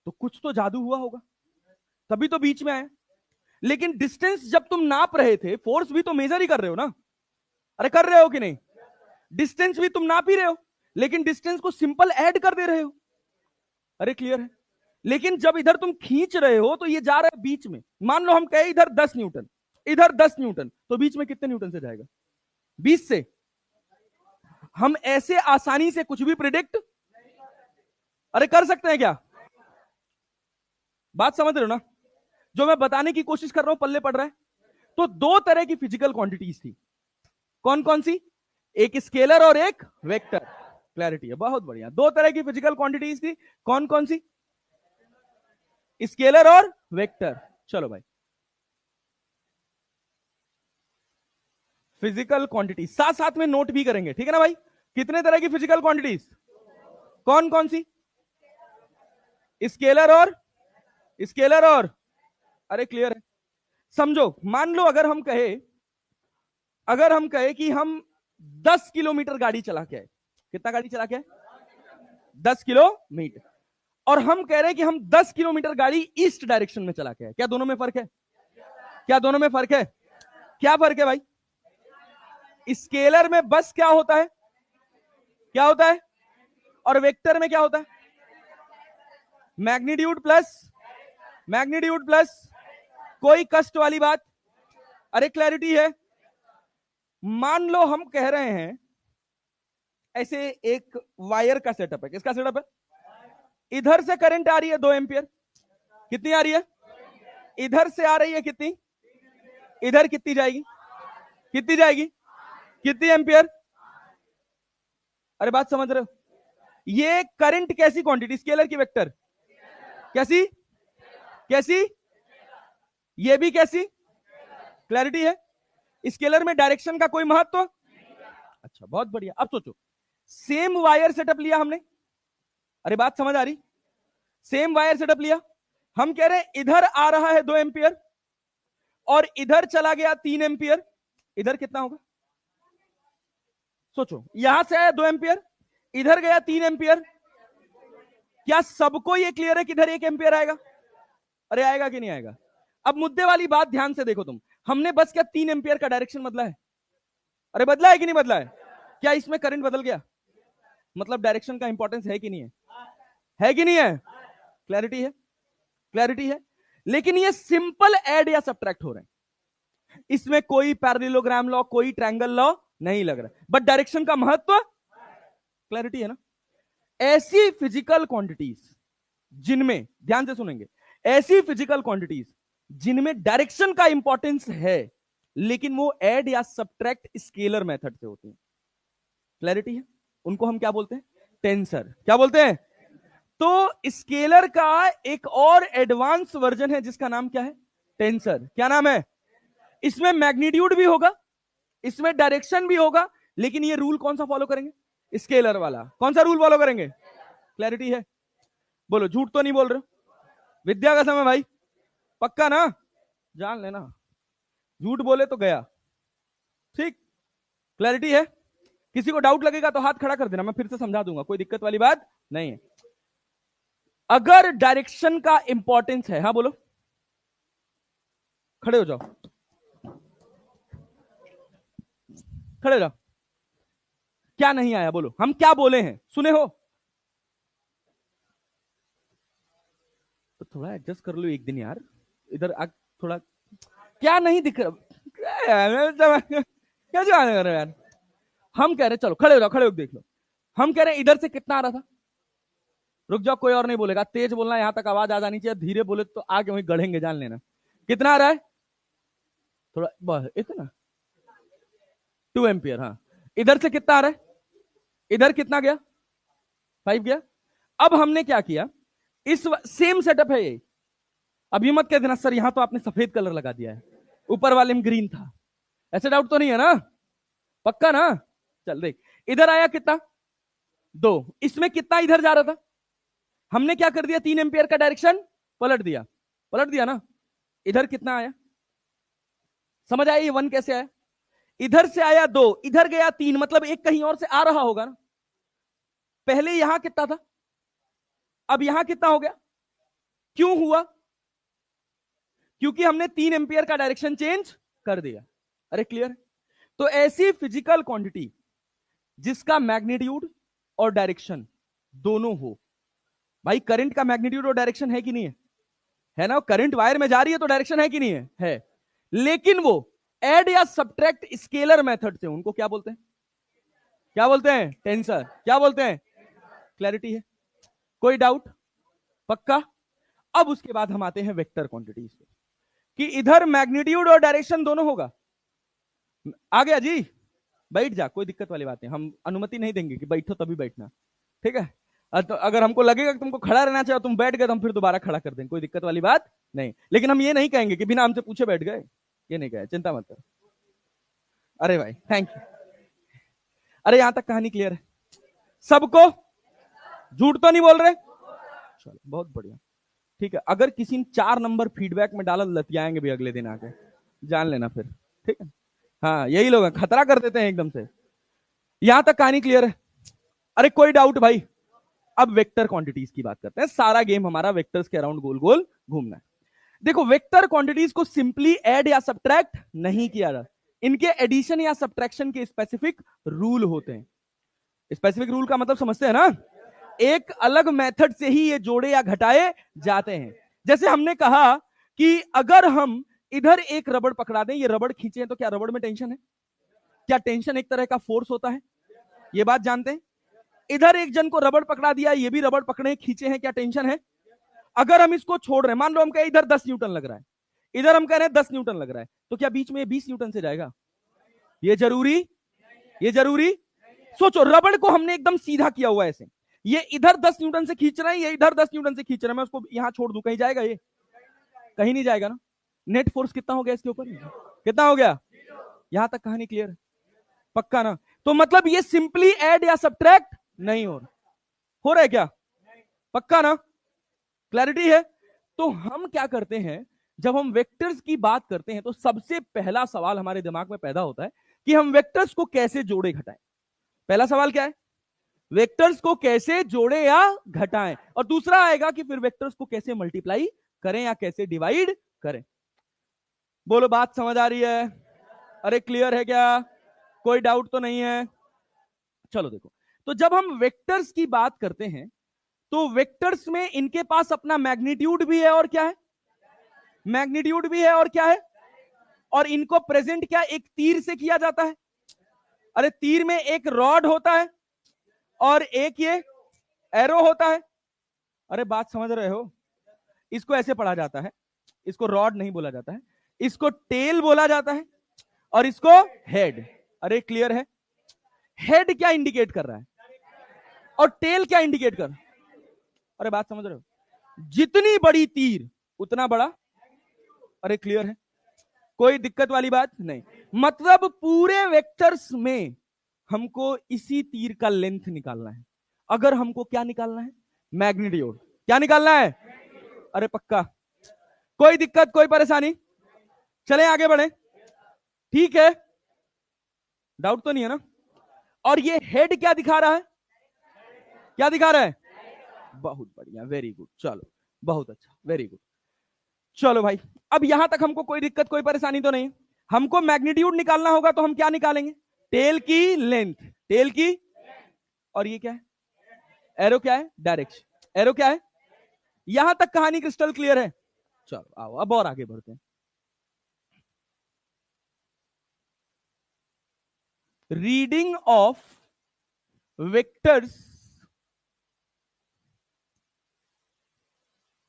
तो कुछ तो जादू हुआ होगा, तभी तो बीच में आया। लेकिन डिस्टेंस जब तुम नाप रहे थे, फोर्स भी तो मेजर ही कर रहे हो ना? अरे कर रहे हो कि नहीं? डिस्टेंस भी तुम नाप ही रहे हो, लेकिन डिस्टेंस को सिंपल ऐड कर दे रहे हो। अरे क्लियर है? लेकिन जब इधर तुम खींच रहे हो तो ये जा रहा है बीच में। मान लो हम कहे इधर 10 न्यूटन, इधर 10 न्यूटन, तो बीच में कितने न्यूटन से जाएगा? 20 से। हम ऐसे आसानी से कुछ भी प्रिडिक्ट, अरे कर सकते हैं क्या? बात समझ रहे हो ना? जो मैं बताने की कोशिश कर रहा हूं पल्ले पड़ रहा है? तो दो तरह की फिजिकल क्वांटिटीज थी। कौन कौन सी? एक स्केलर और एक वेक्टर। क्लैरिटी है? बहुत बढ़िया। दो तरह की फिजिकल क्वांटिटीज थी। कौन कौन सी? स्केलर और वेक्टर। चलो भाई, फिजिकल क्वांटिटी साथ साथ में नोट भी करेंगे, ठीक है ना भाई? कितने तरह की फिजिकल क्वांटिटीज? कौन कौन सी? स्केलर और, स्केलर और, अरे क्लियर है? समझो, मान लो अगर हम कहे कि हम 10 किलोमीटर गाड़ी चला के आए। कितना गाड़ी चला के आए? 10 किलोमीटर। और हम कह रहे हैं कि हम 10 किलोमीटर गाड़ी ईस्ट डायरेक्शन में चला के आए। क्या दोनों में फर्क है? क्या दोनों में फर्क है? क्या फर्क है भाई? स्केलर में बस क्या होता है? क्या होता है? और वेक्टर में क्या होता है? Magnitude plus. कोई कष्ट वाली बात? अरे क्लैरिटी है। मान लो हम कह रहे हैं ऐसे एक वायर का सेटअप है। किसका सेटअप है? इधर से करंट आ रही है 2 एम्पियर। कितनी आ रही है? इधर से आ रही है कितनी? इधर कितनी जाएगी? कितनी जाएगी? कितनी एम्पियर? अरे बात समझ रहे हो? ये करंट कैसी क्वांटिटी? स्केलर की वेक्टर? कैसी? कैसी? ये भी कैसी? क्लैरिटी है? स्केलर में डायरेक्शन का कोई महत्व? अच्छा, बहुत बढ़िया। अब सोचो, सेम वायर सेटअप लिया हमने। अरे बात समझ आ रही? सेम वायर सेटअप लिया, हम कह रहे हैं इधर आ रहा है 2 एम्पियर और इधर चला गया 3 एम्पियर। इधर कितना होगा? सोचो, यहां से आया 2 एम्पियर, इधर गया 3 एम्पियर। क्या सबको ये क्लियर है कि इधर 1 एम्पियर आएगा? अरे आएगा कि नहीं आएगा? अब मुद्दे वाली बात ध्यान से देखो तुम। हमने बस क्या 3 एम्पियर का डायरेक्शन बदला है? अरे बदला है कि नहीं बदला है? क्या इसमें करंट बदल गया? मतलब डायरेक्शन का इंपॉर्टेंस है कि नहीं है? है कि नहीं है? क्लैरिटी है? क्लैरिटी है। लेकिन ये सिंपल ऐड या सब्ट्रैक्ट हो रहे हैं, इसमें कोई पैरेललोग्राम लॉ, कोई ट्रायंगल लॉ नहीं लग रहा, बट डायरेक्शन का महत्व। क्लैरिटी है ना? ऐसी फिजिकल क्वांटिटीज जिनमें, ध्यान से सुनेंगे, ऐसी फिजिकल क्वांटिटीज जिनमें डायरेक्शन का इंपॉर्टेंस है लेकिन वो ऐड या सब्ट्रैक्ट स्केलर मेथड से होती है। क्लैरिटी है? उनको हम क्या बोलते हैं? टेंसर। क्या बोलते हैं? तो स्केलर का एक और एडवांस वर्जन है जिसका नाम क्या है? टेंसर। क्या नाम है? इसमें मैग्नीट्यूड भी होगा, इसमें डायरेक्शन भी होगा, लेकिन ये रूल कौन सा फॉलो करेंगे? स्केलर वाला। कौन सा रूल फॉलो करेंगे? क्लैरिटी है? बोलो, झूठ तो नहीं बोल रहे? विद्या का समय भाई, पक्का ना? जान लेना, झूठ बोले तो गया। ठीक? क्लैरिटी है? किसी को डाउट लगेगा तो हाथ खड़ा कर देना, मैं फिर से समझा दूंगा, कोई दिक्कत वाली बात नहीं है। अगर डायरेक्शन का इंपॉर्टेंस है, हाँ बोलो, खड़े हो जाओ, खड़े हो जाओ। क्या नहीं आया बोलो, हम क्या बोले हैं सुने हो? तो थोड़ा एडजस्ट कर लो एक दिन यार, इधर आ थोड़ा। क्या नहीं दिख रहा? क्या जो आने कर रहे हो यार? हम कह रहे चलो खड़े हो जाओ, खड़े हो देख लो। हम कह रहे इधर से कितना आ रहा था? रुक जाओ, कोई और नहीं बोलेगा, तेज बोलना, यहां तक आवाज आ जानी चाहिए, धीरे बोले तो आगे वहीं गढ़ेंगे, जान लेना। कितना आ रहा है? थोड़ा बस इतना, 2 एम्पियर। हाँ, इधर से कितना आ रहा है? इधर कितना गया? 5 गया। अब हमने क्या किया, इस सेम सेटअप है ये। अभी मत कह देना सर यहां तो आपने सफेद कलर लगा दिया है, ऊपर वाले में ग्रीन था। ऐसे डाउट तो नहीं है ना? पक्का ना? चल देख, इधर आया कितना? 2। इसमें कितना इधर जा रहा था? हमने क्या कर दिया, 3 एम्पियर का डायरेक्शन पलट दिया। पलट दिया ना? इधर कितना आया? समझ आया ये 1 कैसे आया? इधर से आया 2, इधर गया 3, मतलब एक कहीं और से आ रहा होगा ना? पहले यहां कितना था, अब यहां कितना हो गया? क्यों हुआ? क्योंकि हमने 3 एम्पियर का डायरेक्शन चेंज कर दिया। अरे क्लियर? तो ऐसी फिजिकल क्वांटिटी जिसका मैग्नीट्यूड और डायरेक्शन दोनों हो। भाई करंट का मैग्नीट्यूड और डायरेक्शन है कि नहीं है? है ना? करंट वायर में जा रही है तो डायरेक्शन है कि नहीं है? है। लेकिन वो ऐड या सब्ट्रैक्ट स्केलर मेथड से, उनको क्या बोलते हैं? क्या बोलते हैं? टेंसर। क्या बोलते हैं? क्लैरिटी है? कोई डाउट? पक्का? अब उसके बाद हम आते हैं वेक्टर क्वांटिटीज पे, कि इधर मैग्नीट्यूड और डायरेक्शन दोनों होगा। आ गया जी? बैठ जा, कोई दिक्कत वाली बात नहीं, हम अनुमति नहीं देंगे कि बैठो तभी बैठना, ठीक है? तो अगर हमको लगेगा कि तुमको खड़ा रहना चाहिए, तुम बैठ गए तो हम फिर दोबारा खड़ा कर देंगे, कोई दिक्कत वाली बात नहीं। लेकिन हम ये नहीं कहेंगे कि बिना हमसे पूछे बैठ गए, ये नहीं कहे, चिंता मत करो। अरे भाई थैंक यू। अरे यहां तक कहानी क्लियर है सबको? झूठ तो नहीं बोल रहे? चलो बहुत बढ़िया, ठीक है, अगर किसी ने 4 नंबर फीडबैक में डाला, लतियाएंगे भी अगले दिन आके, जान लेना फिर, ठीक है। हाँ, यही लोग हैं, खतरा कर देते हैं एकदम से। यहां तक कहानी क्लियर है? अरे कोई डाउट भाई? अब वेक्टर क्वांटिटीज की बात करते हैं। सारा गेम हमारा वेक्टर्स के अराउंड गोल गोल घूमना है। देखो, वेक्टर क्वांटिटीज को सिंपली ऐड या सब्ट्रैक्ट नहीं किया जाता, इनके एडिशन या सब्ट्रैक्शन के स्पेसिफिक रूल होते हैं। स्पेसिफिक रूल का मतलब समझते हैं ना? एक अलग मेथड से ही ये जोड़े या घटाए जाते हैं। जैसे हमने कहा कि अगर हम इधर एक रबड़ पकड़ा दें, ये रबड़ खींचे तो क्या रबड़ में टेंशन है? क्या टेंशन एक तरह का फोर्स होता है? ये बात जानते हैं। इधर एक जन को रबड़ पकड़ा दिया, ये भी रबड़ पकड़े खींचे हैं, क्या टेंशन है? अगर हम इसको छोड़ रहे हैं, मान लो हम कहें इधर 10 न्यूटन लग रहा है, इधर हम कह रहे हैं 10 न्यूटन लग रहा है, तो क्या बीच में 20 न्यूटन से जाएगा? ये जरूरी? ये जरूरी? सोचो, रबड़ को हमने एकदम सीधा किया हुआ है ऐसे, ये इधर 10 न्यूटन से खींच रहा है, ये इधर 10 न्यूटन से खींच रहा है, मैं उसको यहां छोड़ दूं, कहीं जाएगा? ये कहीं नहीं जाएगा ना। नेट फोर्स कितना हो गया इसके ऊपर? कितना हो गया? यहां तक कहानी क्लियर है? पक्का ना? तो मतलब ये सिंपली ऐड या सब्ट्रैक्ट नहीं हो रहा है क्या? पक्का ना? क्लैरिटी है? तो हम क्या करते हैं, जब हम वेक्टर्स की बात करते हैं तो सबसे पहला सवाल हमारे दिमाग में पैदा होता है कि हम वेक्टर्स को कैसे जोड़े घटाएं। पहला सवाल क्या है? वेक्टर्स को कैसे जोड़े या घटाएं। और दूसरा आएगा कि फिर वेक्टर्स को कैसे मल्टीप्लाई करें या कैसे डिवाइड करें। बोलो, बात समझ आ रही है? अरे क्लियर है क्या? कोई डाउट तो नहीं है? चलो देखो, तो जब हम वेक्टर्स की बात करते हैं तो वेक्टर्स में इनके पास अपना मैग्नीट्यूड भी है और क्या है? मैग्नीट्यूड भी है और क्या है? और इनको प्रेजेंट क्या एक तीर से किया जाता है? अरे तीर में एक रॉड होता है और एक ये एरो होता है। अरे बात समझ रहे हो? इसको ऐसे पढ़ा जाता है, इसको रॉड नहीं बोला जाता है, इसको टेल बोला जाता है और इसको हेड। अरे क्लियर है? हेड क्या इंडिकेट कर रहा है और टेल क्या इंडिकेट कर रहा है? अरे बात समझ रहे हो? जितनी बड़ी तीर उतना बड़ा। अरे क्लियर है? कोई दिक्कत वाली बात नहीं। मतलब पूरे वेक्टर्स में हमको इसी तीर का लेंथ निकालना है। अगर हमको क्या निकालना है? मैग्नीट्यूड। क्या निकालना है? अरे पक्का? कोई दिक्कत, कोई परेशानी? चलें आगे बढ़े, ठीक है? डाउट तो नहीं है ना? और ये हेड क्या दिखा रहा है? क्या दिखा रहा है? बहुत बढ़िया, वेरी गुड। चलो बहुत अच्छा, वेरी गुड। चलो भाई, अब यहां तक हमको कोई दिक्कत कोई परेशानी तो नहीं। हमको मैग्नीट्यूड निकालना होगा तो हम क्या निकालेंगे? टेल की लेंथ, टेल की। और ये क्या है? एरो क्या है? डायरेक्शन। एरो क्या है? यहां तक कहानी क्रिस्टल क्लियर है? चलो आओ अब और आगे बढ़ते हैं। Reading of vectors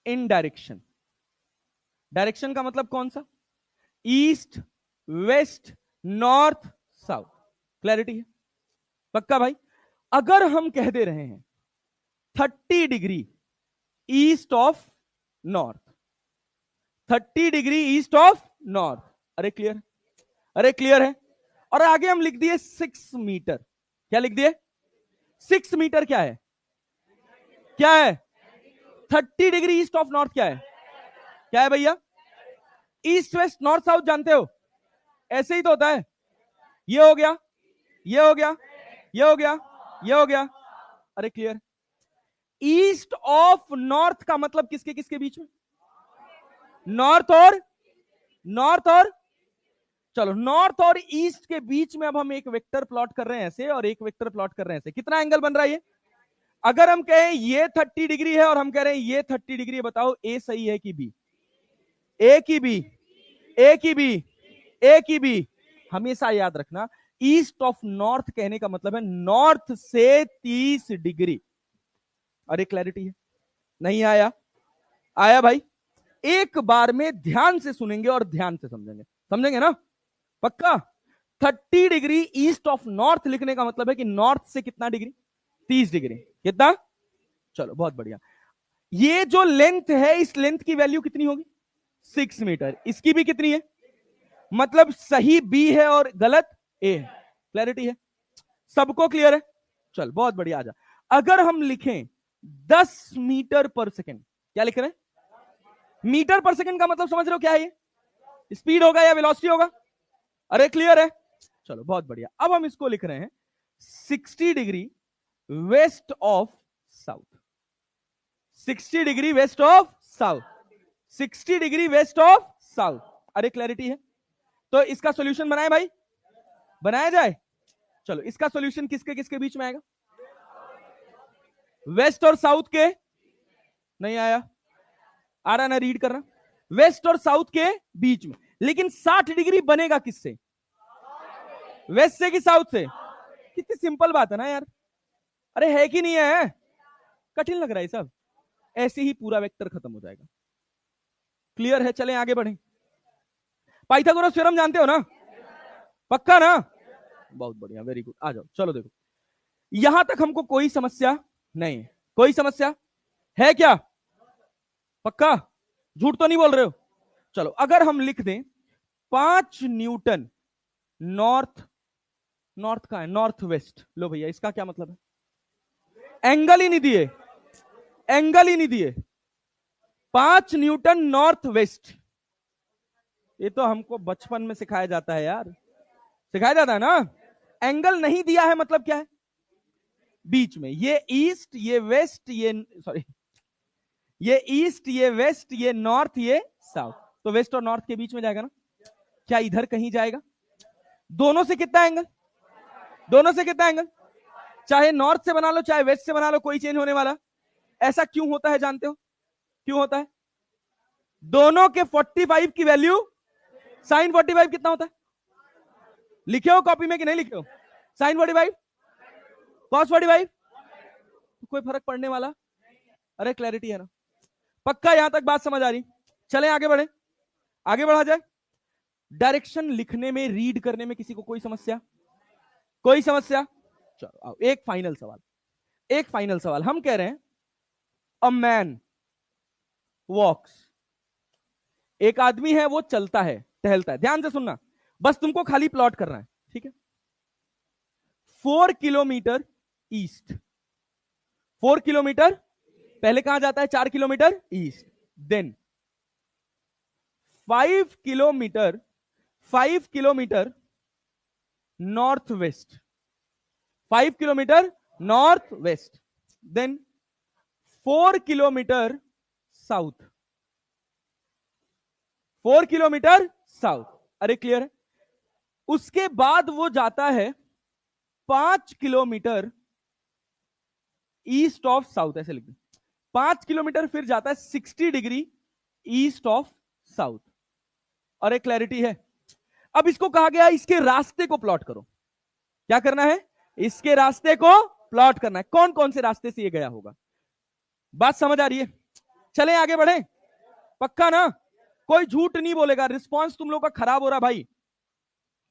in direction. Direction का मतलब कौन सा? East, west, north, south. Clarity है? पक्का भाई? अगर हम कह दे रहे हैं 30 degree east of north, 30 degree east of north. अरे क्लियर? अरे क्लियर है? और आगे हम लिख दिए 6 मीटर। क्या लिख दिए? 6 मीटर क्या है? क्या है? 30 डिग्री ईस्ट ऑफ नॉर्थ क्या है? क्या है भैया? ईस्ट, वेस्ट, नॉर्थ, साउथ जानते हो? ऐसे ही तो होता है। ये हो गया, ये हो गया, ये हो गया, ये हो गया। अरे क्लियर? ईस्ट ऑफ नॉर्थ का मतलब किसके किसके बीच में? नॉर्थ और नॉर्थ और चलो, नॉर्थ और ईस्ट के बीच में अब हम एक वेक्टर प्लॉट कर रहे हैं ऐसे और एक वेक्टर प्लॉट कर रहे हैं ऐसे। कितना एंगल बन रहा है ये? अगर हम कहें ये 30 डिग्री है और हम कह रहे हैं ये 30 डिग्री है, बताओ ए सही है कि बी? ए की बी? ए की बी? ए की बी? हमेशा याद रखना, ईस्ट ऑफ नॉर्थ कहने का मतलब है नॉर्थ से 30 डिग्री। अरे क्लैरिटी है? नहीं आया? आया भाई? एक बार में ध्यान से सुनेंगे और ध्यान से समझेंगे, समझेंगे ना? पक्का? 30 डिग्री ईस्ट ऑफ नॉर्थ लिखने का मतलब है कि नॉर्थ से कितना डिग्री? 30 डिग्री। कितना? चलो बहुत बढ़िया। ये जो लेंथ है, इस लेंथ की वैल्यू कितनी होगी? 6 मीटर। इसकी भी कितनी है? मतलब सही बी है और गलत ए है। क्लैरिटी है? सबको क्लियर है? चल बहुत बढ़िया। आजा, अगर हम लिखें 10 मीटर पर सेकेंड, क्या लिख रहे हैं? मीटर पर सेकंड का मतलब समझ रहे हो क्या है ये? स्पीड होगा या वेलोसिटी होगा? अरे क्लियर है? चलो बहुत बढ़िया। अब हम इसको लिख रहे हैं 60 degree west of south. 60 degree west of south. 60 degree west of south. अरे क्लैरिटी है? तो इसका सॉल्यूशन बनाए भाई, बनाया जाए। चलो इसका सॉल्यूशन किसके किसके बीच में आएगा? वेस्ट और साउथ के, नहीं आया? आ रहा ना, रीड करना। वेस्ट और साउथ के बीच में। लेकिन 60 डिग्री बनेगा किससे? वेस्ट से कि साउथ से? कितनी सिंपल बात है ना यार। अरे है कि नहीं है? कठिन लग रहा है सब? ऐसे ही पूरा वेक्टर खत्म हो जाएगा। क्लियर है? चलें आगे बढ़ें। पाइथागोरस थ्योरम जानते हो ना? पक्का ना? बहुत बढ़िया, वेरी गुड। आ जाओ, चलो देखो यहां तक हमको कोई समस्या नहीं है। कोई समस्या है क्या? पक्का? झूठ तो नहीं बोल रहे हो? चलो अगर हम लिख दें 5 न्यूटन नॉर्थ, नॉर्थ का है नॉर्थ वेस्ट, लो भैया इसका क्या मतलब है? एंगल ही नहीं दिए, एंगल ही नहीं दिए। 5 न्यूटन नॉर्थ वेस्ट, ये तो हमको बचपन में सिखाया जाता है यार, सिखाया जाता है ना। एंगल नहीं दिया है मतलब क्या है? बीच में। ये ईस्ट, ये वेस्ट, ये सॉरी, ये ईस्ट, ये वेस्ट, ये नॉर्थ, ये साउथ। तो वेस्ट और नॉर्थ के बीच में जाएगा ना? क्या इधर कहीं जाएगा? दोनों से कितना एंगल? दोनों से कितना एंगल? चाहे नॉर्थ से बना लो चाहे वेस्ट से बना लो, कोई चेंज होने वाला? ऐसा क्यों होता है जानते हो? क्यों होता है? दोनों के 45 की वैल्यू, साइन 45 कितना होता है? लिखे हो कॉपी में कि नहीं लिखे हो? साइन 45, कॉस 45, कोई फर्क पड़ने वाला? अरे क्लैरिटी है ना? पक्का यहां तक बात समझ आ रही? चले आगे बढ़े, आगे बढ़ा जाए। डायरेक्शन लिखने में, रीड करने में किसी को कोई समस्या? कोई समस्या? चलो आओ, एक फाइनल सवाल, एक फाइनल सवाल। हम कह रहे हैं अ मैन वॉक्स, एक आदमी है वो चलता है, टहलता है। ध्यान से सुनना, बस तुमको खाली प्लॉट करना है, ठीक है? 4 किलोमीटर ईस्ट, 4 किलोमीटर पहले कहां जाता है? 4 kilometre east. Then 5 kilometre, 5 kilometre north west, 5 kilometre north west. Then 4 kilometre south, 4 kilometre south. अरे क्लियर है? उसके बाद वो जाता है 5 किलोमीटर ईस्ट ऑफ साउथ, ऐसे लिख दे। 5 किलोमीटर फिर जाता है 60 डिग्री ईस्ट ऑफ साउथ। अरे क्लैरिटी है? अब इसको कहा गया इसके रास्ते को प्लॉट करो। क्या करना है? इसके रास्ते को प्लॉट करना है। कौन कौन से रास्ते से ये गया होगा? बात समझ आ रही है? चलें आगे बढ़े? पक्का ना? कोई झूठ नहीं बोलेगा। रिस्पांस तुम लोग का खराब हो रहा भाई,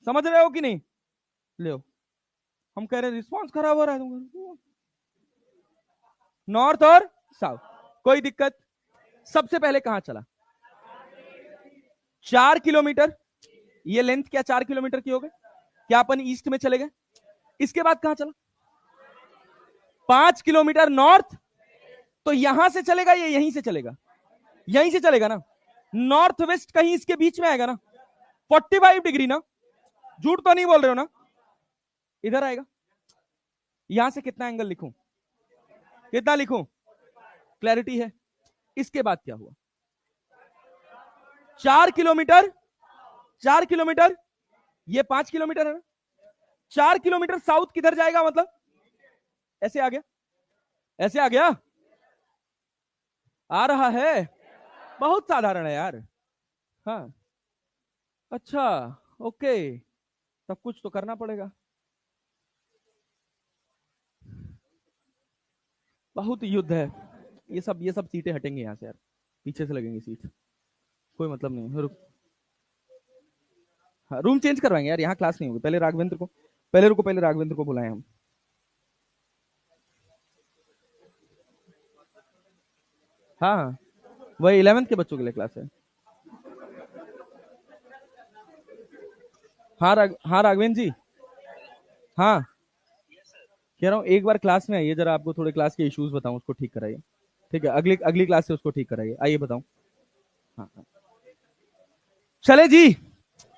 समझ रहे हो कि नहीं? ले, हम कह रहे हैं रिस्पांस खराब हो रहा है। नॉर्थ और साउथ, कोई दिक्कत? सबसे पहले कहां चला? 4 किलोमीटर। ये लेंथ क्या 4 किलोमीटर की हो गई? क्या अपन ईस्ट में चले गए? इसके बाद कहां चला? 5 किलोमीटर नॉर्थ। तो यहां से चलेगा ये यहीं से चलेगा? यहीं से चलेगा ना? नॉर्थ वेस्ट कहीं इसके बीच में आएगा ना? 45 डिग्री ना? झूठ तो नहीं बोल रहे हो ना? इधर आएगा। यहां से कितना एंगल लिखूं? कितना लिखूं? क्लैरिटी है? इसके बाद क्या हुआ? 4 किलोमीटर, 4 किलोमीटर, ये 5 किलोमीटर है ना? 4 किलोमीटर साउथ किधर जाएगा? मतलब ऐसे आ गया, ऐसे आ गया, आ रहा है? बहुत साधारण है यार। हाँ अच्छा, ओके, सब कुछ तो करना पड़ेगा। बहुत युद्ध है। ये सब सीटें हटेंगे यहां से यार, पीछे से लगेंगी सीट, कोई मतलब नहीं। रुक, हाँ, रूम चेंज करवाएंगे यार, यहाँ क्लास नहीं होगी। पहले राघवेंद्र को, पहले रुको, पहले राघवेंद्र को बुलाएं हम। हाँ हाँ, वही 11th के बच्चों के लिए क्लास है। हाँ हाँ राघवेंद्र जी, हाँ कह रहा हूँ एक बार क्लास में आइए जरा, आपको थोड़े क्लास के इश्यूज बताऊं, उसको ठीक कराइए। ठीक है, अगली अगली क्लास से उसको ठीक कराइए। आइए बताऊं। हाँ चले जी,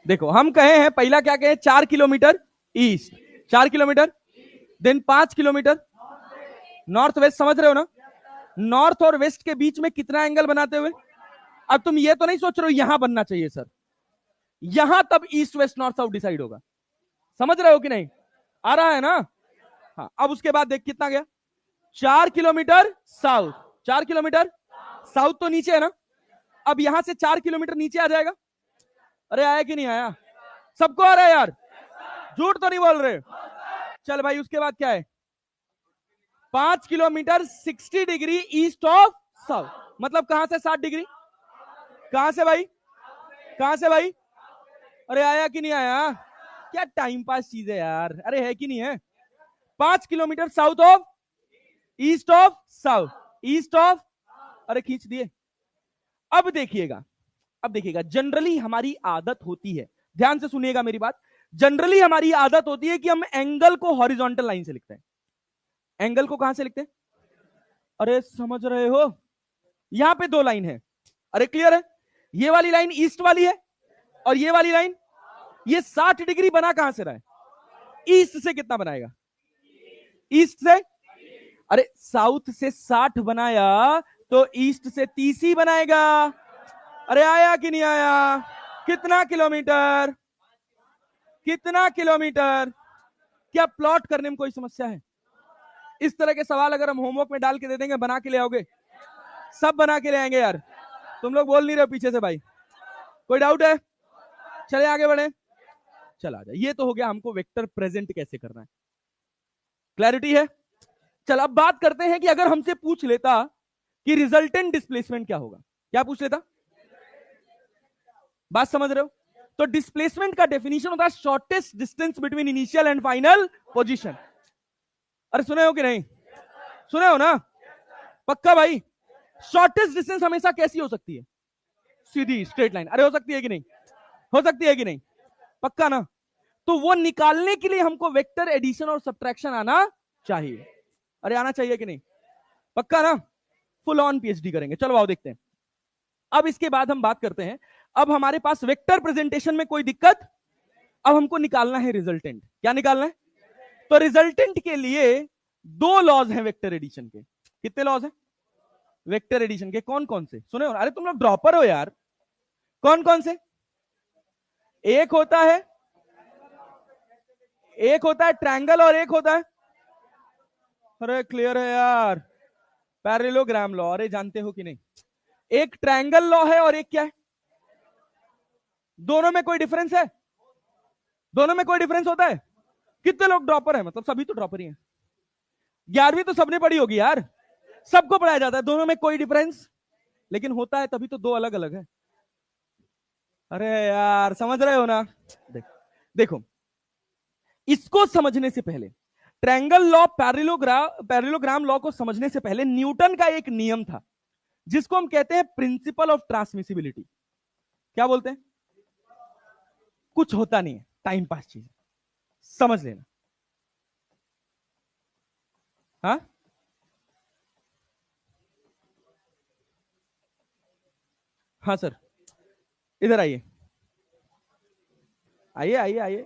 देखो हम कहे हैं पहला क्या कहे, 4 kilometre east, 4 kilometre, then 5 kilometre north west, समझ रहे हो ना? नॉर्थ और वेस्ट के बीच में कितना एंगल बनाते हुए? अब तुम ये तो नहीं सोच रहे हो यहां बनना चाहिए सर, यहां तब east west north south decide होगा, समझ रहे हो कि नहीं? आ रहा है ना? हाँ, अब उसके बाद देख कितना गया, 4 किलोमीटर साउथ, 4 किलोमीटर साउथ तो नीचे है ना, अब यहां से 4 किलोमीटर नीचे आ जाएगा। अरे आया कि नहीं आया? सबको आ रहा है यार, झूठ तो नहीं बोल रहे? चल भाई उसके बाद क्या है, 5 kilometre 60 degree east of south, मतलब कहां से 60 डिग्री, कहां से भाई, कहां से भाई? अरे आया कि नहीं आया? क्या टाइम पास चीज है यार, अरे है कि नहीं है? 5 kilometre south of, east of south, east of, अरे खींच दिए। अब देखिएगा, अब देखिएगा, जनरली हमारी आदत होती है, ध्यान से सुनिएगा मेरी बात, जनरली हमारी आदत होती है कि हम एंगल को हॉरिजॉन्टल लाइन से लिखते हैं। एंगल को कहां से लिखते हैं? अरे समझ रहे हो, यहां पे दो लाइन है, अरे क्लियर है, ये वाली लाइन ईस्ट वाली है और ये वाली लाइन, ये 60 डिग्री बना कहां से रहा है? ईस्ट से कितना बनाएगा? ईस्ट से, अरे साउथ से 60 बनाया तो ईस्ट से 30 ही बनाएगा। अरे आया कि नहीं आया? कितना किलोमीटर, कितना किलोमीटर? क्या प्लॉट करने में कोई समस्या है? इस तरह के सवाल अगर हम होमवर्क में डाल के दे देंगे, बना के ले आओगे? सब बना के ले आएंगे यार, तुम लोग बोल नहीं रहे पीछे से भाई, कोई डाउट है? चले आगे बढ़े, चला जाए, ये तो हो गया हमको वेक्टर प्रेजेंट कैसे करना है, क्लैरिटी है? चल अब बात करते हैं कि अगर हमसे पूछ लेता कि रिजल्टेंट डिस्प्लेसमेंट क्या होगा, क्या पूछ लेता? बात समझ रहे हो? तो डिस्प्लेसमेंट का डेफिनेशन होता है shortest distance between initial and final position. अरे सुने हो कि नहीं? सुने हो ना? पक्का भाई? शॉर्टेस्ट डिस्टेंस हमेशा कैसी हो सकती है? सीधी स्ट्रेट लाइन। अरे हो सकती है कि नहीं? हो सकती है कि नहीं? पक्का ना? तो वो निकालने के लिए हमको वेक्टर एडिशन और सब्ट्रैक्शन आना चाहिए। अरे आना चाहिए कि नहीं? पक्का ना? फुल ऑन पीएचडी करेंगे, चलो आओ देखते हैं। अब इसके बाद हम बात करते हैं, अब हमारे पास वेक्टर प्रेजेंटेशन में कोई दिक्कत, अब हमको निकालना है रिजल्टेंट। क्या निकालना है? तो रिजल्टेंट के लिए दो लॉज हैं वेक्टर एडिशन के। कितने लॉज हैं वेक्टर एडिशन के? कौन कौन से सुने हो? अरे तुम लोग ड्रॉपर हो यार, कौन कौन से? एक होता है, एक होता है ट्रायंगल और एक होता है, अरे क्लियर है यार, पैरेललोग्राम लॉ। अरे जानते हो कि नहीं? एक ट्रायंगल लॉ है और एक क्या है? दोनों में कोई डिफरेंस है? दोनों में कोई डिफरेंस होता है? कितने लोग ड्रॉपर है? मतलब सभी तो ड्रॉपर ही हैं। 11वीं तो सबने पढ़ी होगी यार, सबको पढ़ाया जाता है, दोनों में कोई डिफरेंस, लेकिन होता है तभी तो दो अलग अलग है। अरे यार समझ रहे हो ना? देखो इसको समझने से पहले, ट्रायंगल लॉ, पैरेललोग्राम लॉ को समझने से पहले न्यूटन का एक नियम था जिसको हम कहते हैं प्रिंसिपल ऑफ ट्रांसमिसिबिलिटी। क्या बोलते हैं? कुछ होता नहीं है, टाइम पास चीज, समझ लेना। हाँ हाँ सर, इधर आइए, आइए आइए आइए।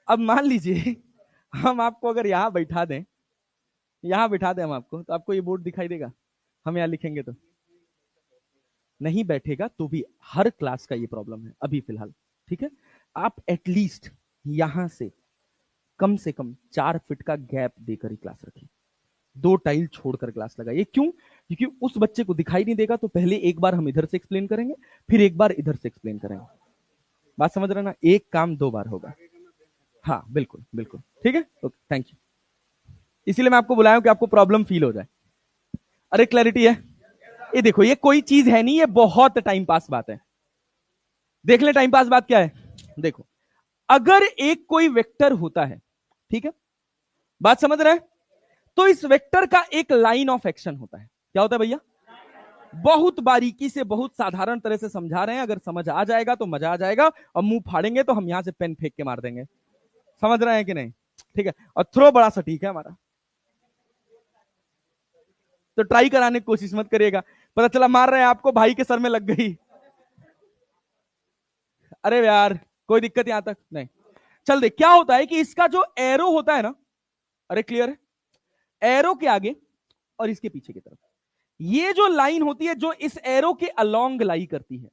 अब मान लीजिए हम आपको अगर यहां बैठा दें, यहां बैठा दें हम आपको, तो आपको ये बोर्ड दिखाई देगा? हम यहां लिखेंगे तो नहीं बैठेगा, तो भी हर क्लास का ये प्रॉब्लम है अभी फिलहाल, ठीक है? आप एटलीस्ट यहां से कम 4 फीट का गैप देकर ही क्लास रखिए, 2 टाइल छोड़कर क्लास लगाइए। क्यों? क्योंकि उस बच्चे को दिखाई नहीं देगा, तो पहले एक बार हम इधर से एक्सप्लेन करेंगे, फिर एक बार इधर से एक्सप्लेन करेंगे। बात समझ रहे ना? एक काम 2 बार होगा। हाँ बिल्कुल बिल्कुल, ठीक है, ओके, थैंक यू। इसीलिए मैं आपको बुलाया हूं कि आपको प्रॉब्लम फील हो जाए। अरे क्लैरिटी है? ये देखो, ये कोई चीज है नहीं, ये बहुत टाइम पास बात है। देख ले टाइम पास बात क्या है। देखो, अगर एक कोई वेक्टर होता है, ठीक है, बात समझ रहे हैं? तो इस वेक्टर का एक लाइन ऑफ एक्शन होता है। क्या होता है भैया? बहुत बारीकी से, बहुत साधारण तरह से समझा रहे हैं, अगर समझ आ जाएगा तो मजा आ जाएगा, और मुंह फाड़ेंगे तो हम यहां से पेन फेंक के मार देंगे। समझ रहे हैं कि नहीं? ठीक है, और थ्रो बड़ा सटीक है हमारा। तो ट्राई कराने की कोशिश मत करिएगा, पता चला मार रहे हैं आपको, भाई के सर में लग गई। अरे यार कोई दिक्कत यहां तक नहीं। चल देख क्या होता है कि इसका जो एरो होता है ना, अरे क्लियर है, एरो के आगे और इसके पीछे की तरफ ये जो लाइन होती है जो इस एरो के अलोंग लाई करती है,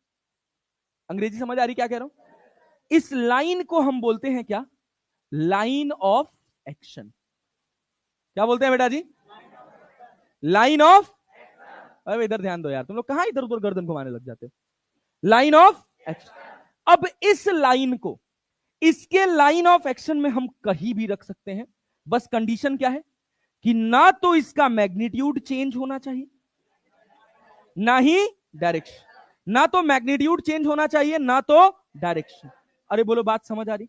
अंग्रेजी समझ आ रही क्या कह रहा हूं, इस लाइन को हम बोलते हैं क्या, लाइन ऑफ एक्शन। क्या बोलते हैं बेटा जी, लाइन ऑफ, अरे इधर ध्यान दो यार, तुम लोग कहां इधर उधर गर्दन घुमाने लग जाते हो, लाइन ऑफ एक्शन। अब इस लाइन को इसके लाइन ऑफ एक्शन में हम कहीं भी रख सकते हैं, बस कंडीशन क्या है कि ना तो इसका मैग्नीट्यूड चेंज होना चाहिए ना ही डायरेक्शन, ना तो मैग्नीट्यूड चेंज होना चाहिए ना तो डायरेक्शन। अरे बोलो बात समझ आ रही,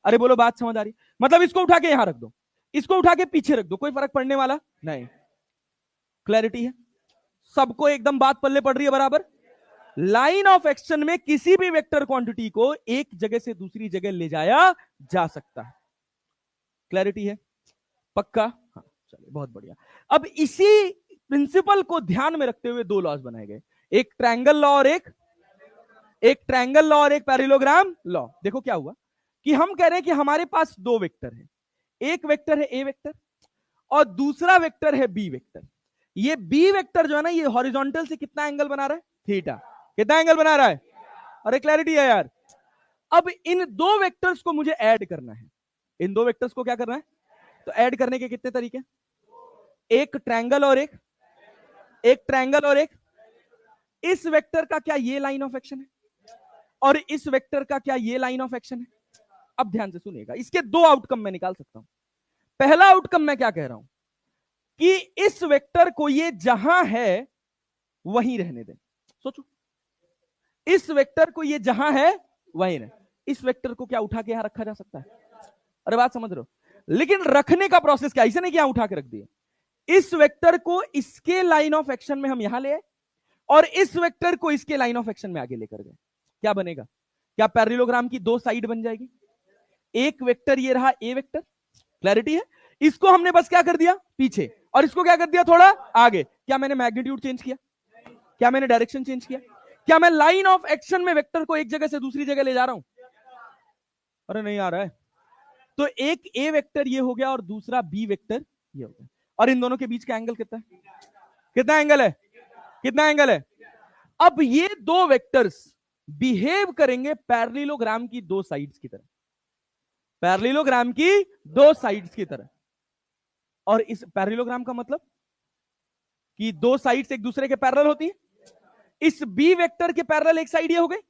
अरे बोलो बात समझ आ रही, मतलब इसको उठा के यहां रख दो, इसको उठा के पीछे रख दो, कोई फर्क पड़ने वाला नहीं। क्लैरिटी है, सबको एकदम बात पल्ले पड़ रही है बराबर। लाइन ऑफ एक्शन में किसी भी वेक्टर क्वांटिटी को एक जगह से दूसरी जगह ले जाया जा सकता है। क्लैरिटी है, पक्का, हाँ चलिए बहुत बढ़िया। अब इसी प्रिंसिपल को ध्यान में रखते हुए दो लॉज बनाए गए, एक ट्रायंगल लॉ और एक ट्रायंगल लॉ और एक पैरेललोग्राम लॉ। देखो क्या हुआ कि हम कह रहे हैं कि हमारे पास दो वेक्टर है, एक वेक्टर है ए वेक्टर और दूसरा वेक्टर है बी वेक्टर। ये बी वेक्टर जो है ना ये हॉरिजॉन्टल से कितना एंगल बना रहा है, थीटा। कितना एंगल बना रहा है, अरे क्लैरिटी है यार। अब इन दो वेक्टर्स को मुझे ऐड करना है, इन दो वेक्टर्स को क्या करना है, तो ऐड करने के कितने तरीके, एक ट्रायंगल और एक ट्रायंगल और एक, इस वेक्टर का क्या ये लाइन ऑफ एक्शन है और इस वेक्टर का क्या ये लाइन ऑफ एक्शन है। अब ध्यान से सुनिएगा, इसके दो आउटकम मैं निकाल सकता हूं। पहला आउटकम मैं क्या कह रहा हूं कि इस वेक्टर को ये जहां है वहीं रहने दें। सोचो, इस वेक्टर को ये जहां है वहीं रहे, इस वेक्टर को क्या उठा के यहां रखा जा सकता है, अरे बात समझ रहे हो, लेकिन रखने का प्रोसेस क्या, ऐसे नहीं कि यहां उठा के रख दिए, इस वेक्टर को इसके लाइन ऑफ एक्शन में हम यहां ले आए और इस वेक्टर को इसके लाइन ऑफ एक्शन में आगे लेकर गए। क्या बनेगा, क्या पैरेललोग्राम की दो साइड बन जाएगी, एक वेक्टर ये रहा ए वेक्टर, क्लैरिटी है, इसको हमने बस क्या कर दिया पीछे और इसको क्या कर दिया थोड़ा आगे। क्या मैंने मैग्नीट्यूड चेंज किया, क्या मैंने डायरेक्शन चेंज किया, क्या मैं लाइन ऑफ एक्शन में वेक्टर को एक जगह से दूसरी जगह ले जा रहा हूं, अरे नहीं आ रहा है। तो एक ए वेक्टर ये हो गया और दूसरा बी वेक्टर ये हो गया, और इन दोनों के बीच का एंगल कितना है, कितना एंगल है, कितना एंगल है। अब ये दो वेक्टर्स बिहेव करेंगे पैरेललोग्राम की दो साइड्स की तरह, पैरेललोग्राम की दो साइड्स की तरह। और इस पैरेललोग्राम का मतलब कि दो साइड्स एक दूसरे के पैरेलल होती है, इस बी वेक्टर के पैरेलल एक साइड ये हो गए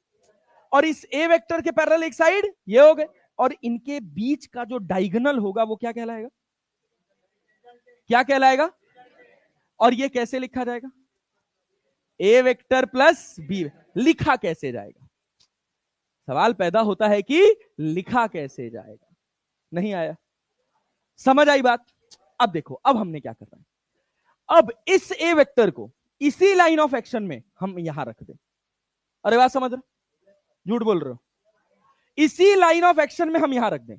और इस ए वेक्टर के पैरेलल एक साइड ये हो गए, और इनके बीच का जो डायगोनल होगा वो क्या कहलाएगा, क्या कहलाएगा, और ये कैसे लिखा जाएगा, ए वेक्टर प्लस बी, लिखा कैसे जाएगा, सवाल पैदा होता है कि लिखा कैसे जाएगा, नहीं आया, समझ आई बात। अब देखो अब हमने क्या करना है, अब इस ए वेक्टर को इसी लाइन ऑफ एक्शन में हम यहां रख दें, अरे बात समझ रहे, झूठ बोल रहे हो, इसी लाइन ऑफ एक्शन में हम यहां रख दें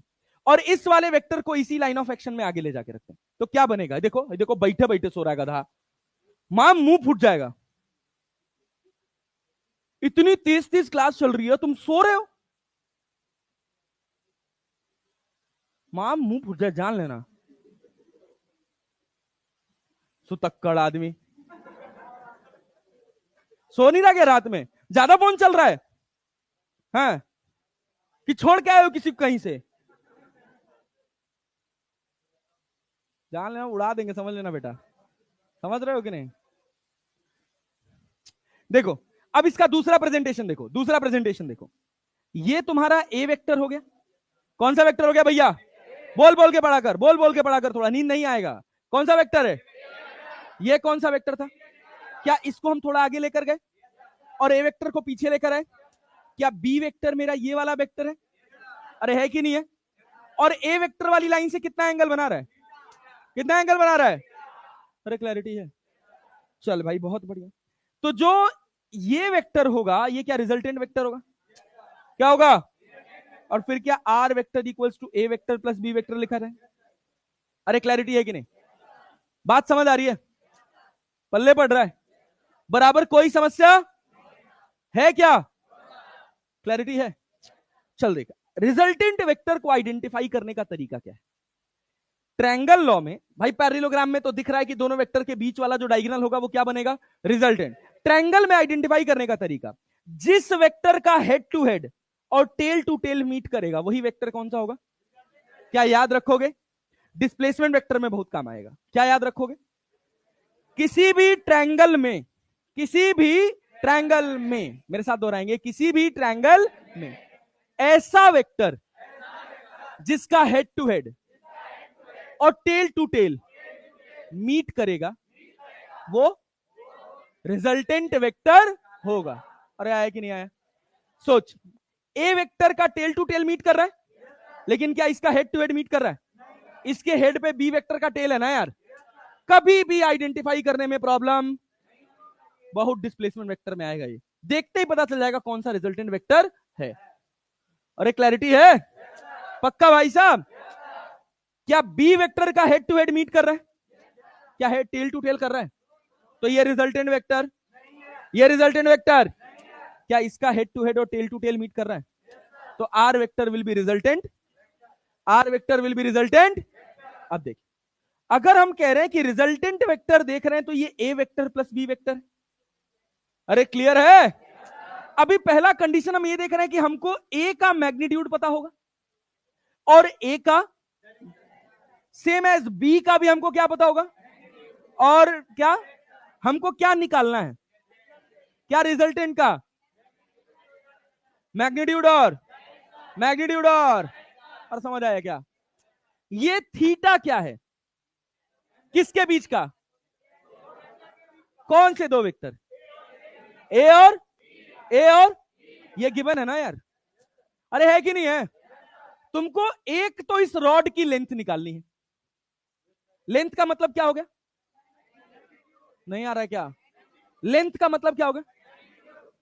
और इस वाले वेक्टर को इसी लाइन ऑफ एक्शन में आगे ले जाके रखते हैं, तो क्या बनेगा, देखो देखो बैठे बैठे सो रहा है गधा, मां मुंह फूट जाएगा, इतनी तेज तेज क्लास चल रही है तुम सो रहे हो, मां मुंह फूट जाए जान लेना, सुतक्कड़ आदमी, सो नहीं रहा क्या रात में, ज्यादा फोन चल रहा है, हाँ कि छोड़ के आए हो किसी कहीं से, जान लेना उड़ा देंगे, समझ लेना बेटा, समझ रहे हो कि नहीं। देखो अब इसका दूसरा प्रेजेंटेशन देखो, दूसरा प्रेजेंटेशन देखो, ये तुम्हारा ए वेक्टर हो गया, कौन सा वेक्टर हो गया भैया, बोल बोल के पढ़ा कर, बोल बोल के पढ़ा कर, थोड़ा नींद नहीं आएगा, कौन सा वेक्टर है, ये कौन सा वेक्टर था, क्या इसको हम थोड़ा आगे लेकर गए और ए वेक्टर को पीछे लेकर आए, क्या बी वेक्टर मेरा ये वाला वेक्टर है, अरे है कि नहीं है, और ए वेक्टर वाली लाइन से कितना एंगल बना रहा है, कितना एंगल बना रहा है, अरे क्लैरिटी है, चल भाई बहुत बढ़िया। तो जो ये वेक्टर होगा ये क्या रिजल्टेंट वेक्टर होगा, क्या होगा, और फिर क्या R vector equals to A vector plus B vector लिखा जाए, अरे क्लैरिटी है कि नहीं, बात समझ आ रही है। पल्ले पड़ रहा है बराबर, कोई समस्या है क्या? क्लैरिटी है? चल देखा, रिजल्टेंट वेक्टर को आइडेंटिफाई करने का तरीका क्या है? ट्रायंगल लॉ में भाई, पैरेललोग्राम में तो दिख रहा है कि दोनों वेक्टर के बीच वाला जो डायगोनल होगा वो क्या बनेगा? रिजल्टेंट। ट्रायंगल में आइडेंटिफाई करने का तरीका, जिस वेक्टर का हेड टू हेड और टेल टू टेल मीट करेगा वही वेक्टर कौन सा होगा? क्या याद रखोगे? डिस्प्लेसमेंट वेक्टर में बहुत काम आएगा। क्या याद रखोगे? किसी भी ट्रायंगल में, किसी भी ट्रायंगल में, मेरे साथ दोहराएंगे, किसी भी ट्रायंगल में ऐसा वेक्टर जिसका हेड टू हेड और टेल टू टेल मीट करेगा वो रिजल्टेंट वेक्टर होगा। अरे आया कि नहीं आया? सोच, ए वेक्टर का टेल टू टेल मीट कर रहा है, लेकिन क्या इसका हेड टू हेड मीट कर रहा है? इसके हेड पे बी वेक्टर का टेल है ना यार। कभी भी आइडेंटिफाई करने में प्रॉब्लम बहुत डिस्प्लेसमेंट वेक्टर में आएगा। ये देखते ही पता चल जाएगा कौन सा रिजल्टेंट वेक्टर है। अरे क्लैरिटी है? पक्का भाई साहब? क्या बी वेक्टर का हेड टू हेड मीट कर रहा है? क्या हेड टेल टू टेल कर रहा है? तो ये रिजल्टेंट वेक्टर, ये रिजल्टेंट वेक्टर, क्या इसका हेड टू हेड और टेल टू टेल मीट कर रहा है? तो R vector will be resultant, R vector will be resultant. अब देखिए, अगर हम कह रहे हैं कि रिजल्टेंट वेक्टर देख रहे हैं तो ये ए वेक्टर प्लस बी वेक्टर। अरे क्लियर है? अभी पहला कंडीशन हम ये देख रहे हैं कि हमको ए का मैग्नीट्यूड पता होगा और ए का सेम एज बी का भी हमको क्या पता होगा, और क्या हमको क्या निकालना है? क्या रिजल्टेंट का मैग्नीट्यूड और मैग्नीट्यूड और समझ आया क्या? ये थीटा क्या है? किसके बीच का? कौन से दो वेक्टर? ए और ये गिवन है ना यार। अरे है कि नहीं है? तुमको एक तो इस रॉड की लेंथ निकालनी है। लेंथ का मतलब क्या हो गया? नहीं आ रहा है क्या? लेंथ का मतलब क्या होगा?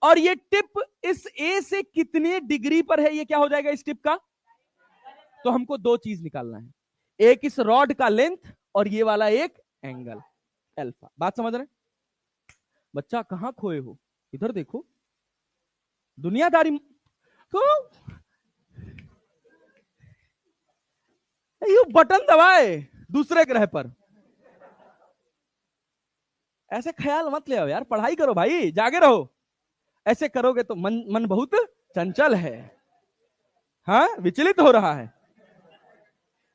और ये टिप इस ए से कितने डिग्री पर है, ये क्या हो जाएगा इस टिप का? तो हमको दो चीज निकालना है, एक इस रॉड का लेंथ और ये वाला एक एंगल अल्फा। बात समझ रहे? बच्चा कहां खोए हो? इधर देखो, दुनियादारी को यू बटन दबाए दूसरे ग्रह पर। ऐसे ख्याल मत ले आओ यार, पढ़ाई करो भाई, जागे रहो। ऐसे करोगे तो मन बहुत चंचल है। हाँ, विचलित हो रहा है।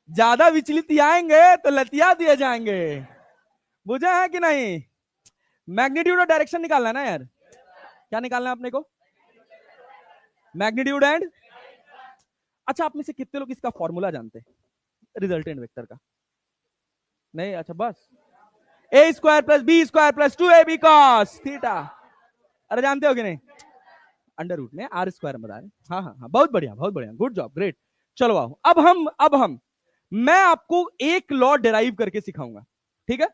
ज्यादा विचलित आएंगे तो लतिया दिए जाएंगे। बुझा है कि नहीं? मैग्नीट्यूड और डायरेक्शन निकालना है ना यार। क्या निकालना है अपने को? Magnitude and. अच्छा, आप में से कितने लोग इसका फॉर्मूला जानते हैं रिजल्टेंट वेक्टर का? नहीं? अच्छा, बस a square plus B square plus 2ab cos theta. अरे जानते हो कि नहीं? अंडर रूट में आर स्क्वायर बता रहे। हाँ हाँ हाँ, बहुत बढ़िया, बहुत बढ़िया, गुड जॉब, ग्रेट। चलो आओ, अब हम मैं आपको एक लॉ डिराइव करके सिखाऊंगा, ठीक है?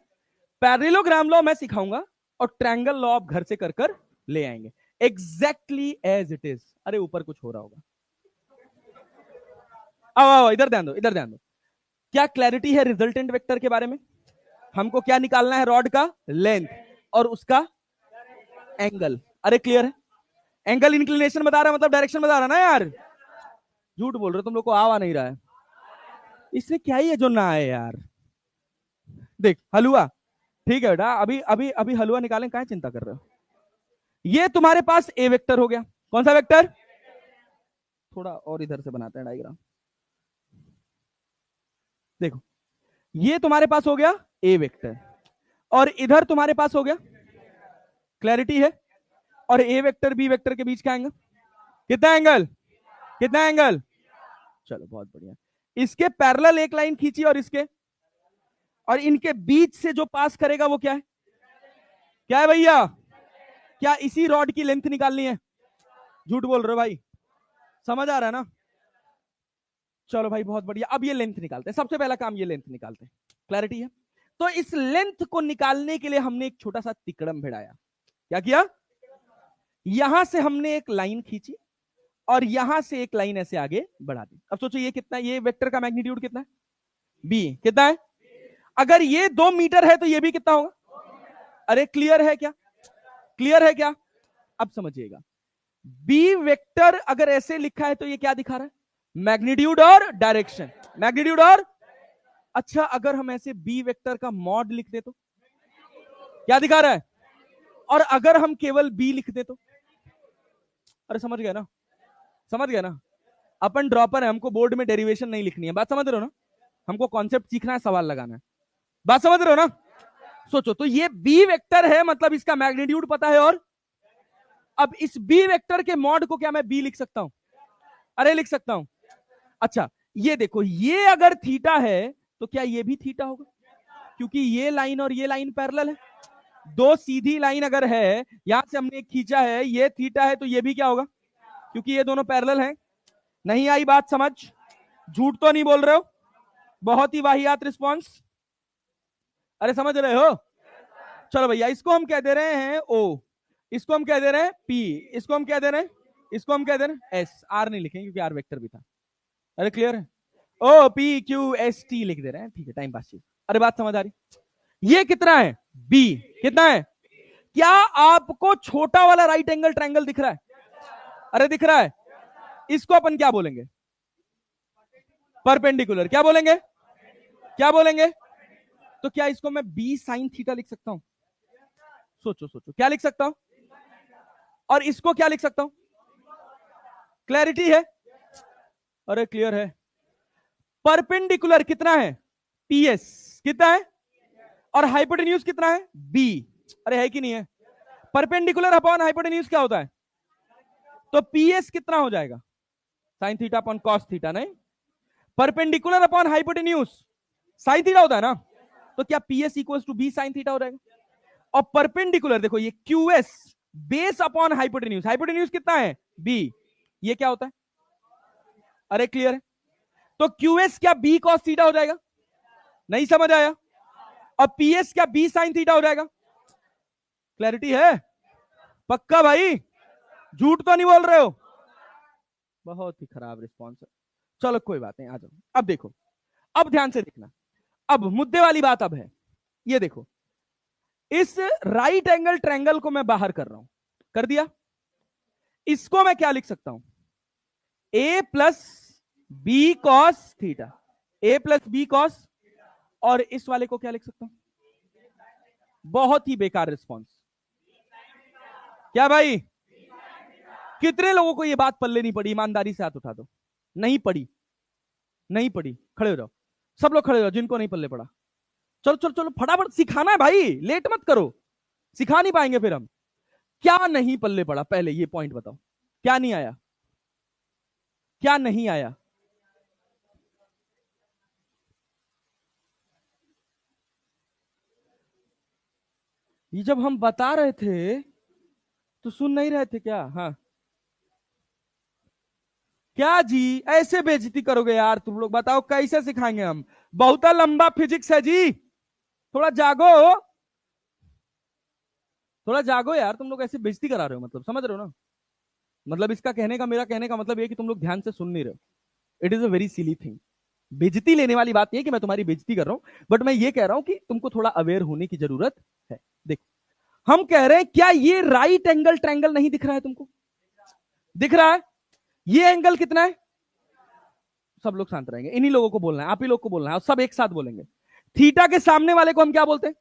पैरेललोग्राम लॉ मैं सिखाऊंगा और ट्रायंगल लॉ आप घर से कर कर ले आएंगे एग्जैक्टली एज इट इज। अरे ऊपर कुछ हो रहा होगा। आओ आओ, इधर ध्यान दो, इधर ध्यान दो। क्या क्लैरिटी है रिजल्टेंट वेक्टर के बारे में? हमको क्या निकालना है? रॉड का लेंथ और उसका एंगल। अरे क्लियर है? एंगल इंक्लिनेशन बता रहा है, मतलब डायरेक्शन बता रहा ना यार। झूठ बोल रहे हो तुम लोग को, आवा नहीं रहा है। इससे क्या ही है जो ना आए यार। देख हलवा, ठीक है बेटा, अभी अभी अभी हलवा निकालें, क्या चिंता कर रहे हो? ये तुम्हारे पास ए वेक्टर हो गया। कौन सा वेक्टर? थोड़ा और इधर से बनाते हैं डायग्राम। देखो, ये तुम्हारे पास हो गया ए वेक्टर और इधर तुम्हारे पास हो गया, क्लैरिटी है? और ए वेक्टर बी वेक्टर के बीच का एंगल कितना? एंगल कितना? एंगल। चलो बहुत बढ़िया। इसके पैरेलल एक लाइन खींची और इसके, और इनके बीच से जो पास करेगा वो क्या है? क्या है भैया? क्या इसी रॉड की लेंथ निकालनी है? झूठ बोल रहे हो भाई, समझ आ रहा है ना? चलो भाई बहुत बढ़िया। अब ये लेंथ निकालते हैं, सबसे पहला काम ये लेंथ निकालते हैं। क्लैरिटी है? तो इस लेंथ को निकालने के लिए हमने एक छोटा सा तिकड़म भिड़ाया। क्या किया? यहां से हमने एक लाइन खींची और यहां से एक लाइन ऐसे आगे बढ़ा दी। अब सोचो ये कितना, ये वेक्टर का मैग्नीट्यूड कितना है? बी। कितना है? अगर ये 2 मीटर है तो ये भी कितना होगा? अरे क्लियर है क्या? क्लियर है क्या? अब समझिएगा, बी वेक्टर अगर ऐसे लिखा है तो ये क्या दिखा रहा है? मैग्नीट्यूड और डायरेक्शन, मैग्नीट्यूड और, अच्छा अगर हम ऐसे बी वेक्टर का मॉड लिख दे तो क्या दिखा रहा है? और अगर हम केवल बी लिख दे तो, अरे समझ गए ना, समझ गए ना, अपन ड्रॉपर है, हमको बोर्ड में डेरिवेशन नहीं लिखनी है, बात समझ रहे हो ना, हमको कॉन्सेप्ट सीखना है, सवाल लगाना है, बात समझ रहे हो ना? सोचो तो ये बी वेक्टर है, मतलब इसका मैग्नीट्यूड पता है, और अब इस बी वेक्टर के मॉड को क्या मैं बी लिख सकता हूं? अरे लिख सकता हूं। अच्छा ये देखो, ये अगर थीटा है तो क्या ये भी थीटा होगा? क्योंकि ये लाइन और ये लाइन पैरेलल है, दो सीधी लाइन अगर है, यहां से हमने एक खींचा है, ये थीटा है, तो ये भी क्या होगा? क्योंकि ये दोनों पैरेलल हैं। नहीं आई बात समझ? झूठ तो नहीं बोल रहे हो? बहुत ही वाहियात रिस्पॉन्स, अरे समझ रहे हो? चलो भैया, इसको हम कह दे रहे हैं ओ, इसको हम कह दे रहे हैं पी, इसको हम कह दे रहे हैं, इसको हम कह दे रहे हैं एस, आर नहीं लिखेंगे क्योंकि आर वेक्टर भी था। अरे क्लियर है? O P Q S T लिख दे रहे हैं, ठीक है, टाइम पास चीज। अरे बात समझ आ रही? ये कितना है? बी कितना है? क्या आपको छोटा वाला राइट एंगल ट्रायंगल दिख रहा है? अरे दिख रहा है, इसको अपन क्या बोलेंगे? परपेंडिकुलर। क्या बोलेंगे? क्या बोलेंगे? तो क्या इसको मैं बी साइन थीटा लिख सकता हूं? सोचो सोचो, क्या लिख सकता हूं? और इसको क्या लिख सकता हूं? क्लैरिटी है? अरे क्लियर है? परपेंडिकुलर कितना है? पीएस कितना है? और हाइपोटेन्यूज कितना है? बी। अरे है कि नहीं है? परपेंडिकुलर अपॉन हाइपोटेन्यूज क्या होता है? तो पीएस कितना हो जाएगा? Sine theta upon cos theta. नहीं, perpendicular upon hypotenuse sine theta होता है ना, तो क्या PS equal to b sine theta हो जाएगा? और परपेंडिकुलर देखो, ये QS base upon hypotenuse, hypotenuse कितना है? बी, ये क्या होता है? अरे क्लियर है? तो क्यूएस क्या बी कॉस थीटा हो जाएगा? नहीं समझ आया? और पीएस क्या बी साइन थीटा हो जाएगा? क्लैरिटी है? पक्का भाई? झूठ तो नहीं बोल रहे हो? बहुत ही खराब रिस्पॉन्स है। चलो कोई बात नहीं, आ जाओ। अब देखो, अब ध्यान से देखना, अब मुद्दे वाली बात अब है, ये देखो, इस राइट एंगल ट्रायंगल को मैं बाहर कर रहा हूं, कर दिया, इसको मैं क्या लिख सकता हूं? ए प्लस बी कॉस थीटा, ए प्लस बी कॉस, और इस वाले को क्या लिख सकता हूं? बहुत ही बेकार रिस्पॉन्स। क्या भाई? कितने लोगों को यह बात पल्ले नहीं पड़ी? ईमानदारी से हाथ उठा दो। नहीं पड़ी? नहीं पड़ी? खड़े हो जाओ, सब लोग खड़े हो जाओ जिनको नहीं पल्ले पड़ा। चलो चलो चलो, फटाफट सिखाना है भाई, लेट मत करो, सिखा नहीं पाएंगे फिर हम। क्या नहीं पल्ले पड़ा? पहले ये पॉइंट बताओ, क्या नहीं आया? क्या नहीं आया? ये जब हम बता रहे थे तो सुन नहीं रहे थे क्या? हाँ, क्या जी ऐसे बेइज्जती करोगे यार तुम लोग? बताओ कैसे सिखाएंगे हम? बहुत लंबा फिजिक्स है जी, थोड़ा जागो, थोड़ा जागो यार, तुम लोग ऐसे बेइज्जती करा रहे हो, मतलब समझ रहे हो ना? मतलब इसका कहने का, मेरा कहने का मतलब ये कि तुम लोग ध्यान से सुन नहीं रहे हो। It is a very silly thing. बेइज्जती लेने वाली बात नहीं है कि मैं तुम्हारी बेइज्जती कर रहा हूं, बट मैं ये कह रहा हूं कि तुमको थोड़ा अवेयर होने की जरूरत है। देखो, हम कह रहे हैं क्या ये राइट एंगल ट्रायंगल नहीं दिख रहा है तुमको? दिख रहा है? ये एंगल कितना है? सब लोग शांत रहेंगे, इन्हीं लोगों को बोलना है, आप ही लोग को बोलना है, और सब एक साथ बोलेंगे। थीटा के सामने वाले को हम क्या बोलते हैं?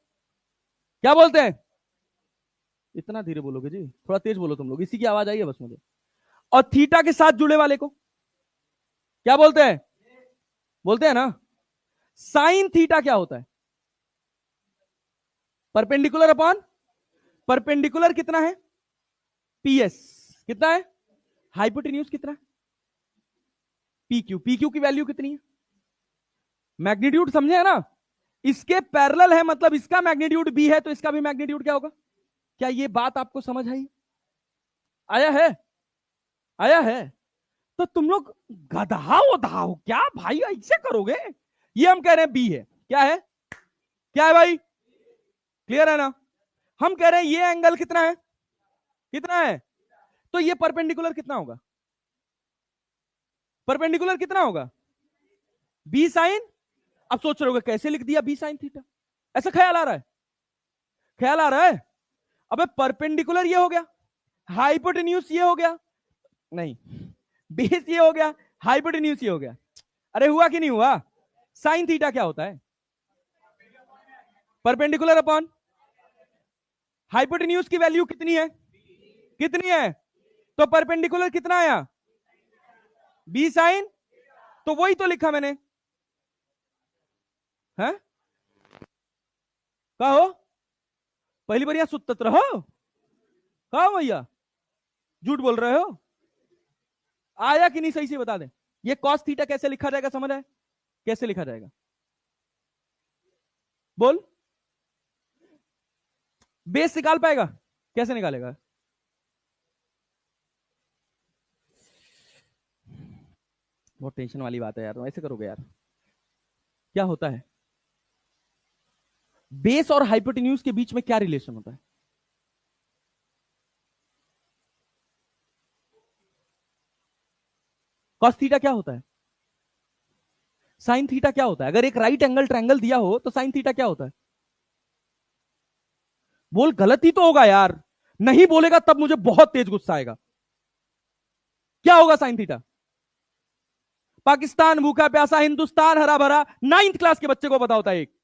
क्या बोलते हैं? इतना धीरे बोलोगे जी, थोड़ा तेज बोलो तुम लोग, इसी की आवाज आई है बस मुझे। और थीटा के साथ जुड़े वाले को क्या बोलते हैं? बोलते हैं ना। साइन थीटा क्या होता है? परपेंडिकुलर अपॉन, परपेंडिकुलर कितना है? पीएस कितना है? हाइपोटेन्यूज कितना है? पीक्यू, पीक्यू की वैल्यू कितनी है? मैग्नीट्यूड समझे है ना? इसके पैरेलल है, मतलब इसका मैग्नीट्यूड बी है तो इसका भी मैग्नीट्यूड क्या होगा? क्या ये बात आपको समझ आई? आया है? आया है? तो तुम लोग गधा उधा हो क्या भाई? ऐसे करोगे? ये हम कह रहे हैं बी है, क्या है? क्या है भाई? क्लियर है ना? हम कह रहे हैं ये एंगल कितना है? कितना है? तो ये परपेंडिकुलर कितना होगा? परपेंडिकुलर कितना होगा? B sine. अब सोच रहे हो कैसे लिख दिया बी साइन थीटा? ऐसा ख्याल आ रहा है? ख्याल आ रहा है? अबे परपेंडिकुलर ये हो गया, हाइपोटेन्यूज ये हो गया, नहीं बेस ये हो गया, हाइपोटेन्यूज ये हो गया। अरे हुआ कि नहीं हुआ? साइन थीटा क्या होता है? परपेंडिकुलर अपॉन हाइपोटेन्यूज की वैल्यू कितनी है? कितनी है? तो परपेंडिकुलर कितना आया? बी साइन, तो वही तो लिखा मैंने। है कहो पहली बार यहां सुतत रहो, कहो भैया झूठ बोल रहे हो, आया कि नहीं सही से बता दे। ये कॉस थीटा कैसे लिखा जाएगा, समझ आए? कैसे लिखा जाएगा बोल? बेस निकाल पाएगा? कैसे निकालेगा? बहुत टेंशन वाली बात है यार, ऐसे करोगे यार? क्या होता है बेस और हाइपोटेन्यूज के बीच में, क्या रिलेशन होता है? कॉस थीटा क्या होता है? साइन थीटा क्या होता है? अगर एक राइट एंगल ट्रायंगल दिया हो तो साइन थीटा क्या होता है? बोल, गलत ही तो होगा यार, नहीं बोलेगा तब मुझे बहुत तेज गुस्सा आएगा। क्या होगा साइन थीटा? पाकिस्तान भूखा प्यासा, हिंदुस्तान हरा भरा, 9th क्लास के बच्चे को पता होता है एक,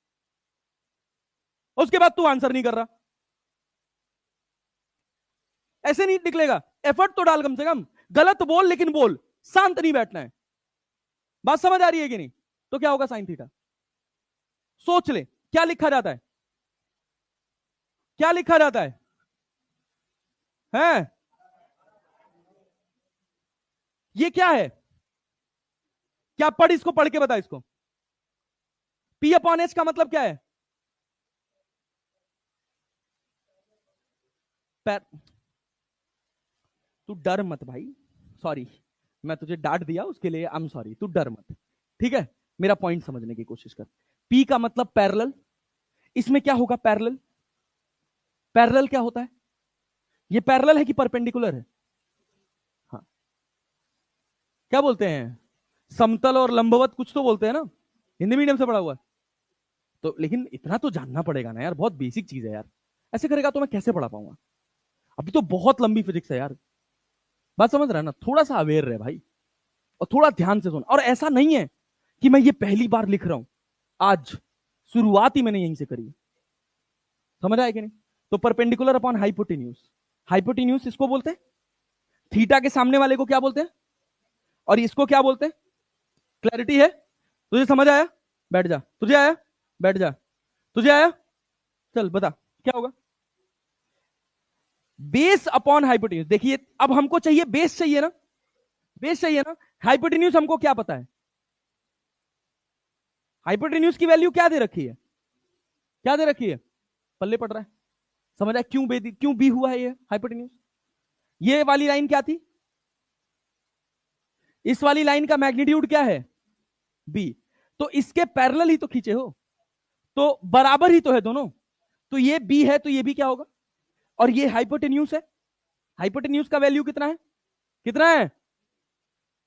उसके बाद तू आंसर नहीं कर रहा। ऐसे नहीं निकलेगा, एफर्ट तो डाल कम से कम, गलत बोल लेकिन बोल, शांत नहीं बैठना है। बात समझ आ रही है कि नहीं? तो क्या होगा साइन थीटा? सोच ले क्या लिखा जाता है, क्या लिखा जाता है? हैं? ये क्या है? क्या पढ़, इसको पढ़ के बता इसको। पी अपॉन एच का मतलब क्या है? पैर, तू डर मत भाई, सॉरी, मैं तुझे डांट दिया उसके लिए आई एम सॉरी, तू डर मत, ठीक है? मेरा पॉइंट समझने की कोशिश कर। पी का मतलब पैरेलल, इसमें क्या होगा पैरेलल? पैरेलल क्या होता है? ये पैरेलल है कि परपेंडिकुलर है? हाँ, क्या बोलते हैं, समतल और लंबवत कुछ तो बोलते हैं ना, हिंदी मीडियम से पढ़ा हुआ है तो। लेकिन इतना तो जानना पड़ेगा ना यार, बहुत बेसिक चीज है यार, ऐसे करेगा तो मैं कैसे पढ़ा पाऊंगा? अभी तो बहुत लंबी फिजिक्स है यार। बात समझ रहा है ना? थोड़ा सा अवेयर रहे भाई, और थोड़ा ध्यान से सुन। और ऐसा नहीं है कि मैं ये पहली बार लिख रहा हूं, आज शुरुआत ही मैंने यहीं से करी, समझ आया कि नहीं? तो परपेंडिकुलर अपॉन हाइपोटेन्यूज, हाइपोटेन्यूज इसको बोलते हैं, थीटा के सामने वाले को क्या बोलते हैं, और इसको क्या बोलते हैं? क्लैरिटी है? तुझे समझ आया? बैठ जा। तुझे आया? बैठ जा। तुझे आया? चल बता क्या होगा। बेस अपॉन हाइपोटेन्यूज, देखिए अब हमको चाहिए बेस, चाहिए ना, बेस चाहिए ना। हाइपोटेन्यूज हमको क्या पता है? हाइपोटेन्यूज की वैल्यू क्या दे रखी है? क्या दे रखी है? पल्ले पड़ रहा है, समझ आया क्यों बी हुआ है ये हाइपोटेन्यूज? ये वाली लाइन क्या थी? इस वाली लाइन का मैग्नीट्यूड क्या है? बी। तो इसके पैरेलल ही तो खींचे हो, तो बराबर ही तो है दोनों, तो ये बी है तो ये भी क्या होगा? और ये हाइपोटेन्यूज है, हाइपोटेन्यूज का वैल्यू कितना है? कितना है?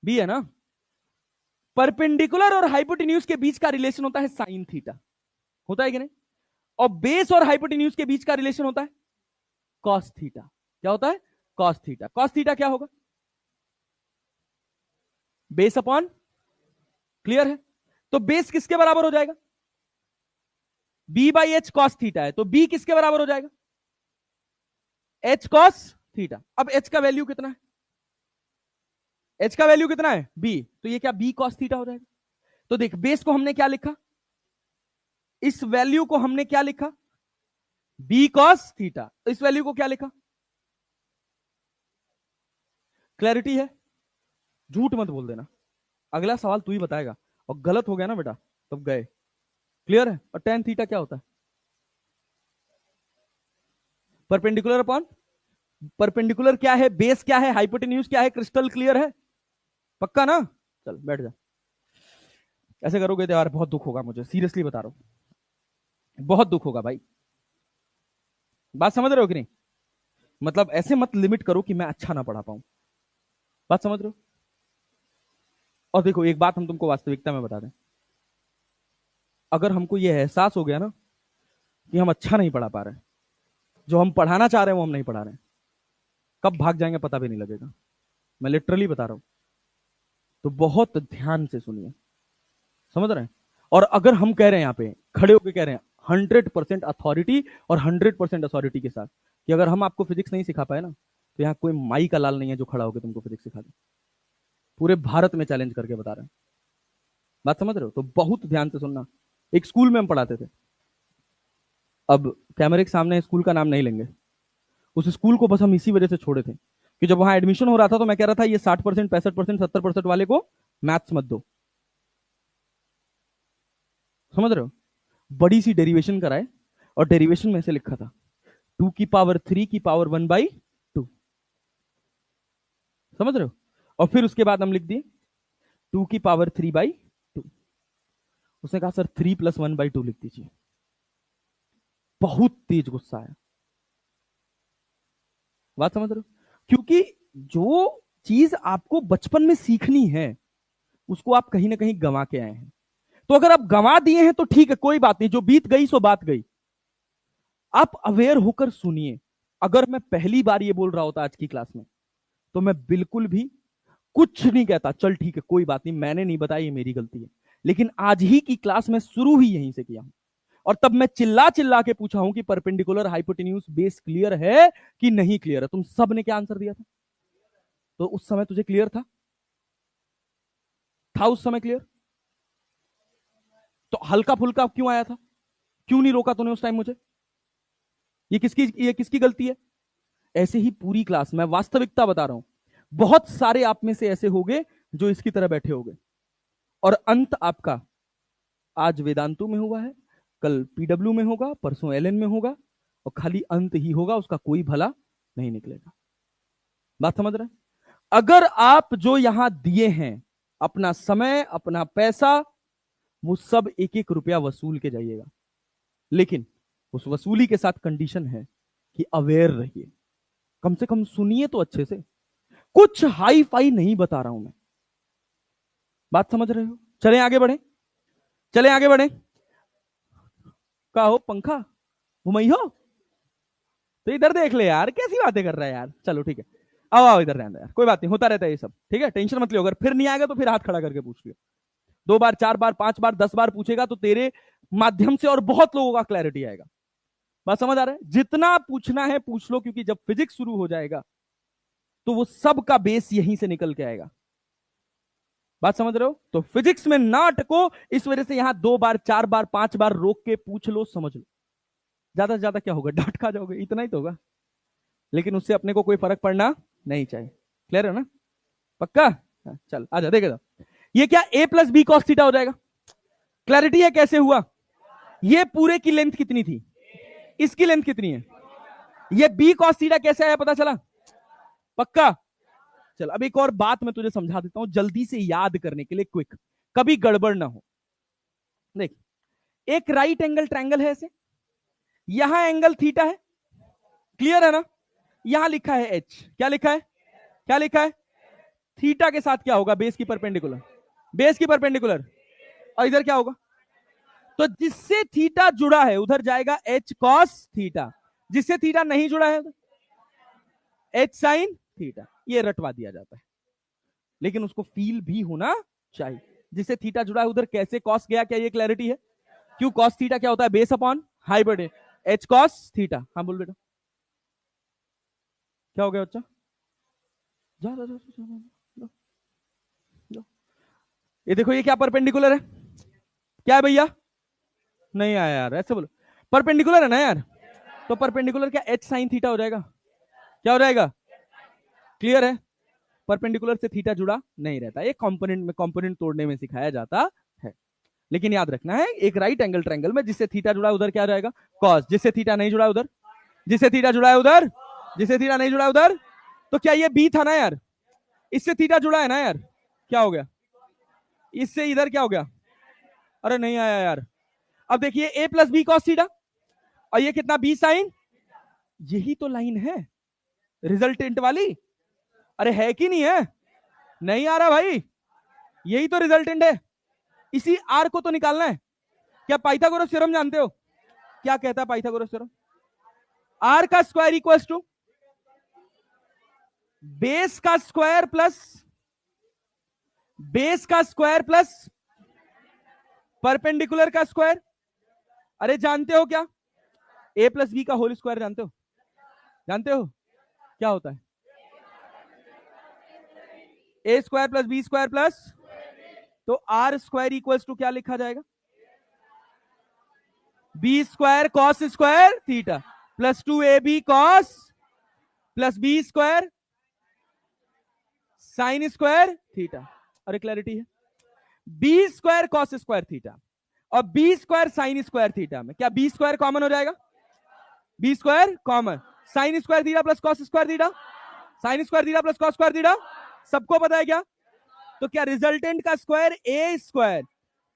बी है ना। परपेंडिकुलर और हाइपोटेन्यूज के बीच का रिलेशन होता है साइन थीटा, होता है कि नहीं? और बेस और हाइपोटेन्यूज के बीच का रिलेशन होता है कॉस थीटा। क्या होता है? Cos theta. कॉस थीटा क्या होगा? बेस अपॉन, क्लियर है? तो बेस किसके बराबर हो जाएगा? B by H cos theta है, तो बी किसके बराबर हो जाएगा? H cos theta. अब एच का वैल्यू कितना है? एच का वैल्यू कितना है? बी, तो ये क्या बी कॉस थीटा हो जाएगा। तो देख, बेस को हमने क्या लिखा, इस वैल्यू को हमने क्या लिखा? B cos theta. इस वैल्यू को क्या लिखा? क्लैरिटी है? झूठ मत बोल देना, अगला सवाल तू ही बताएगा, और गलत हो गया ना बेटा तब गए। क्लियर है? और टेन थीटा क्या होता है? परपेंडिकुलर अपॉन, परपेंडिकुलर क्या है, बेस क्या है, हाइपोटेन्यूज क्या है, क्रिस्टल क्लियर है? पक्का ना? चल बैठ जा। ऐसे करोगे तो यार बहुत दुख होगा मुझे, सीरियसली बता रहा हूं, बहुत दुख होगा भाई। बात समझ रहे हो कि नहीं? मतलब ऐसे मत लिमिट करो कि मैं अच्छा ना पढ़ा पाऊं, बात समझ रहे हो? और देखो एक बात हम तुमको वास्तविकता में बता दें, अगर हमको ये एहसास हो गया ना कि हम अच्छा नहीं पढ़ा पा रहे, जो हम पढ़ाना चाह रहे हैं वो हम नहीं पढ़ा रहे हैं, कब भाग जाएंगे पता भी नहीं लगेगा। मैं लिटरली बता रहा हूं, तो बहुत ध्यान से सुनिए, समझ रहे हैं। और अगर हम कह रहे हैं यहां पे खड़े होकर कह रहे हैं 100% अथॉरिटी और 100% अथॉरिटी के साथ कि अगर हम आपको फिजिक्स नहीं सिखा पाए ना, तो यहाँ कोई माई का लाल नहीं है जो खड़ा होकर तुमको फिजिक्स सिखा दे। पूरे भारत में चैलेंज करके बता रहे हैं। बात समझ रहे हो? तो बहुत ध्यान से सुनना। एक स्कूल में हम पढ़ाते थे, अब कैमरे के सामने स्कूल का नाम नहीं लेंगे, उस स्कूल को बस हम इसी वजह से छोड़े थे कि जब वहां एडमिशन हो रहा था तो मैं कह रहा था ये 60%, 65%, 70% वाले को मैथ्स मत दो। समझ रहे हो? बड़ी सी डेरिवेशन कराए और डेरिवेशन में से लिखा था 2 की पावर 3 की पावर 1/2। समझ रहे हो? और फिर उसके बाद हम लिख दिए 2 की पावर 3/2। उसने कहा सर 3 + 1/2 लिख दीजिए। बहुत तेज गुस्सा आया। बात समझ रहे हो? क्योंकि जो चीज आपको बचपन में सीखनी है उसको आप कहीं ना कहीं गंवा के आए हैं। तो अगर आप गंवा दिए हैं तो ठीक है, कोई बात नहीं, जो बीत गई सो बात गई। आप अवेयर होकर सुनिए। अगर मैं पहली बार ये बोल रहा होता आज की क्लास में, तो मैं बिल्कुल भी कुछ नहीं कहता, चल ठीक है कोई बात नहीं, मैंने नहीं बताया, ये मेरी गलती है। लेकिन आज ही की क्लास में शुरू ही यहीं से किया हूं, और तब मैं चिल्ला चिल्ला के पूछा हूं कि परपेंडिकुलर हाइपोटेन्यूज बेस क्लियर है कि नहीं क्लियर है। तुम सब ने क्या आंसर दिया था? तो उस समय तुझे क्लियर था उस समय क्लियर? तो हल्का फुल्का क्यों आया था? क्यों नहीं रोका तूने उस टाइम मुझे? ये किसकी गलती है? ऐसे ही पूरी क्लास, मैं वास्तविकता बता रहा हूं, बहुत सारे आप में से ऐसे होंगे जो इसकी तरह बैठे होंगे, और अंत आपका आज वेदांतु में हुआ है, कल पीडब्ल्यू में होगा, परसों एलएन में होगा, और खाली अंत ही होगा, उसका कोई भला नहीं निकलेगा। बात समझ रहे हैं? अगर आप जो यहां दिए हैं अपना समय, अपना पैसा, वो सब एक एक रुपया वसूल के जाइएगा। लेकिन उस वसूली के साथ कंडीशन है कि अवेयर रहिए, कम से कम सुनिए तो अच्छे से। कुछ हाई फाई नहीं बता रहा हूं मैं। बात समझ रहे हो? चलें आगे बढ़े, चलें आगे बढ़े। का हो पंखा घुमाई हो तो इधर देख ले यार, कैसी बातें कर रहा है यार। चलो ठीक है, आओ आओ इधर रहने यार, कोई बात नहीं, होता रहता है ये सब, ठीक है, टेंशन मत लियो। अगर फिर नहीं आएगा तो फिर हाथ खड़ा करके पूछ लियो। 2 बार 4 बार 5 बार 10 बार पूछेगा तो तेरे माध्यम से और बहुत लोगों का क्लैरिटी आएगा। बात समझ आ रहा है? जितना पूछना है पूछ लो, क्योंकि जब फिजिक्स शुरू हो जाएगा तो वो सब का बेस यहीं से निकल के आएगा। बात समझ रहे हो? तो फिजिक्स में ना अटको, इस वजह से यहां 2 बार 4 बार 5 बार रोक के पूछ लो, समझ लो। ज्यादा से ज्यादा क्या होगा, डांट खा जाओगे, इतना ही तो होगा, लेकिन उससे अपने को कोई फर्क पड़ना नहीं चाहिए। क्लियर है ना? पक्का? हाँ, चल आजा देखेगा। ये क्या a + b cos थीटा हो जाएगा? क्लैरिटी है कैसे हुआ? ये पूरे की लेंथ कितनी थी, इसकी लेंथ कितनी है, ये b cos थीटा कैसे आया पता चला? पक्का? चल अब एक और बात मैं तुझे समझा देता हूं जल्दी से याद करने के लिए, क्विक, कभी गड़बड़ ना हो। देख, एक राइट एंगल ट्रायंगल है ऐसे, यहां एंगल थीटा है, क्लियर है ना? यहां लिखा है एच, क्या लिखा है, क्या लिखा है? थीटा के साथ क्या होगा, बेस की परपेंडिकुलर, बेस की परपेंडिकुलर, और इधर क्या होगा? तो जिससे थीटा जुड़ा है उधर जाएगा एच कॉस थीटा, जिससे थीटा नहीं जुड़ा है एच साइन थीटा। ये रटवा दिया जाता है, लेकिन उसको फील भी होना चाहिए। जिससे थीटा जुड़ा है उधर कैसे कॉस गया, क्या ये क्लैरिटी है? क्यों कॉस थीटा क्या होता है, base upon hypotenuse, H cos theta. हाँ बोल बेटा, क्या हो गया बच्चा? जा जा जा, जा, जा, जा। ये देखो, ये क्या परपेंडिकुलर है, क्या है भैया? नहीं आया यार, ऐसे बोलो, परपेंडिकुलर है ना यार? तो परपेंडिकुलर क्या एच साइन थीटा हो जाएगा? क्या हो जाएगा? क्लियर है? परपेंडिकुलर से थीटा जुड़ा नहीं रहता, एक कंपोनेंट में, कंपोनेंट तोड़ने में सिखाया जाता है। लेकिन याद रखना है, एक राइट एंगल ट्रायंगल में जिससे थीटा जुड़ा है उधर क्या जाएगा, कॉस, जिससे थीटा नहीं जुड़ा है उधर, जिससे थीटा जुड़ा है उधर, जिससे थीटा नहीं जुड़ा है उधर। तो क्या ये बी था ना यार, इससे थीटा जुड़ा है ना यार, क्या हो गया, इससे इधर क्या हो गया? अरे नहीं आया यार। अब देखिए a + b cos थीटा, और ये कितना, b साइन, यही तो लाइन है रिजल्टेंट वाली। अरे है कि नहीं है? नहीं आ रहा भाई, यही तो रिजल्टेंट है। इसी आर को तो निकालना है। क्या पाइथागोरस थ्योरम जानते हो? क्या कहता है पाइथागोरस थ्योरम? आर का स्क्वायर इक्वल्स टू बेस का स्क्वायर प्लस परपेंडिकुलर का स्क्वायर। अरे जानते हो क्या, ए प्लस बी का होल स्क्वायर जानते हो? क्या होता है? A square plus B square plus, तो आर स्क्वायर इक्वल्स टू क्या लिखा जाएगा? B square cos square theta plus 2ab cos plus B square sine square theta. अरे क्लैरिटी है? B square cos square theta और B square sine square theta में क्या बी स्क्वायर कॉमन हो जाएगा? B square common, sine square theta plus cos square theta, sine square theta plus cos square theta, सबको पता है क्या? तो क्या रिजल्टेंट का square a square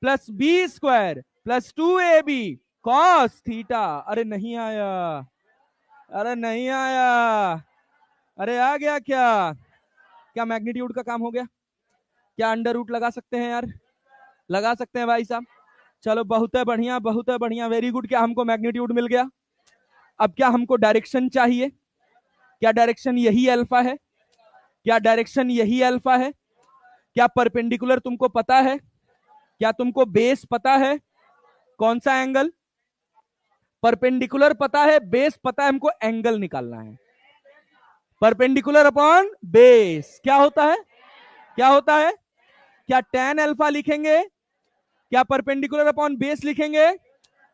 plus B square plus 2ab cos theta. अरे नहीं आया, अरे नहीं आया, अरे आ गया क्या? क्या मैग्नीट्यूड का काम हो गया? क्या अंडर रूट लगा सकते हैं यार? लगा सकते हैं भाई साहब। चलो बहुत है बढ़िया, बहुत है बढ़िया, वेरी गुड। क्या हमको मैग्नीट्यूड मिल गया? अब क्या हमको डायरेक्शन चाहिए? क्या डायरेक्शन यही अल्फा है? क्या डायरेक्शन यही अल्फा है? क्या परपेंडिकुलर तुमको पता है? क्या तुमको बेस पता है? कौन सा एंगल? परपेंडिकुलर पता है, बेस पता है, हमको एंगल निकालना है। परपेंडिकुलर अपॉन बेस क्या होता है? क्या होता है? क्या tan अल्फा लिखेंगे? क्या परपेंडिकुलर अपॉन बेस लिखेंगे?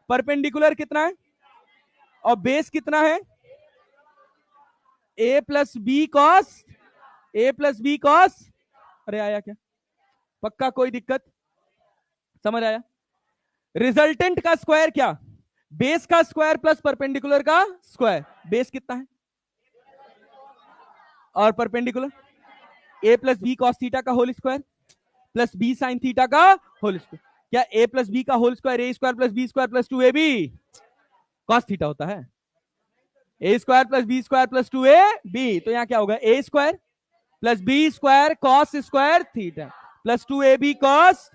परपेंडिकुलर कितना है और बेस कितना है? a plus B cos, a plus B cos. अरे आया क्या? पक्का कोई दिक्कत? समझ आया? रिजल्टेंट का स्क्वायर क्या? बेस का स्क्वायर प्लस परपेंडिकुलर का स्क्वायर। बेस कितना है और perpendicular? a plus B cos theta का whole square plus b sine theta का होल स्क्वायर। क्या a प्लस बी का whole square a square plus B square plus 2ab cos theta होता है? A square plus B square plus 2ab, तो यहां क्या होगा? A square plus B square cos square theta plus 2ab cos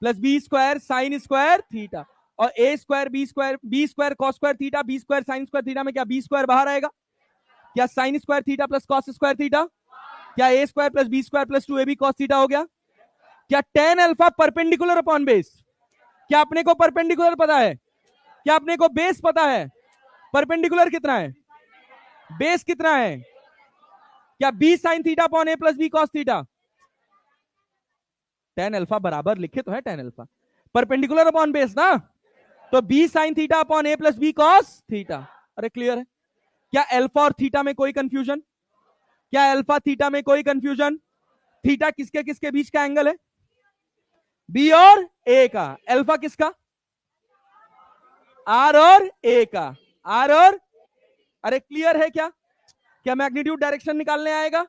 plus B square sine square theta और a square b square cos square theta b square sine square theta में क्या बी स्क्वायर बाहर आएगा? क्या sine square theta plus cos square theta? क्या a square plus B square plus 2ab cos theta हो गया? क्या tan alpha perpendicular upon base? क्या अपने को परपेंडिकुलर पता है? क्या अपने को बेस पता है? परपेंडिकुलर कितना है, बेस कितना है? क्या b sine theta upon a plus B cos theta? tan alpha बराबर लिखे तो है tan alpha, perpendicular upon base ना, तो b sine theta upon a plus B cos theta. अरे क्लियर है? क्या अल्फा और थीटा में कोई कंफ्यूजन? क्या अल्फा थीटा में कोई कंफ्यूजन? थीटा किसके किसके बीच का एंगल है? बी और ए का। अल्फा किसका? आर और ए का। आर और, अरे क्लियर है क्या? क्या मैग्नीट्यूड डायरेक्शन निकालने आएगा?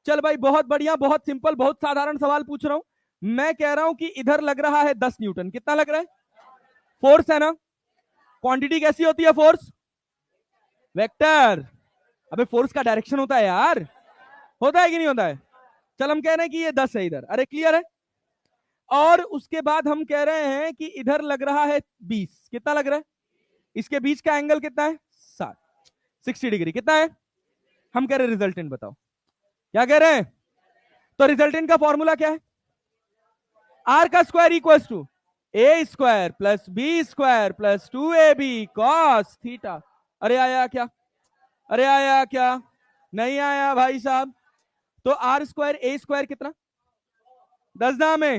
चल भाई बहुत बढ़िया, बहुत सिंपल, बहुत साधारण सवाल पूछ रहा हूं। मैं कह रहा हूं कि इधर लग रहा है 10 न्यूटन। कितना लग रहा है? फोर्स है ना? क्वांटिटी कैसी होती है फोर्स? वेक्टर। अबे फोर्स का डायरेक्शन होता है यार, होता है कि नहीं होता है? चल हम कह रहे हैं कि ये 10 है इधर। अरे क्लियर है? और उसके बाद हम कह रहे हैं कि इधर लग रहा है 20। कितना लग रहा है? इसके बीच का एंगल कितना है? 60 डिग्री। कितना है? हम कह रहे हैं रिजल्टेंट बताओ। क्या कह रहे हैं? तो रिजल्टेंट का फॉर्मूला क्या है? आर का square equals to A square plus B square plus 2ab cos theta. अरे आया क्या? अरे आया क्या? नहीं आया भाई साहब। तो आर स्क्वायर ए स्क्वायर कितना? 10 दाम है।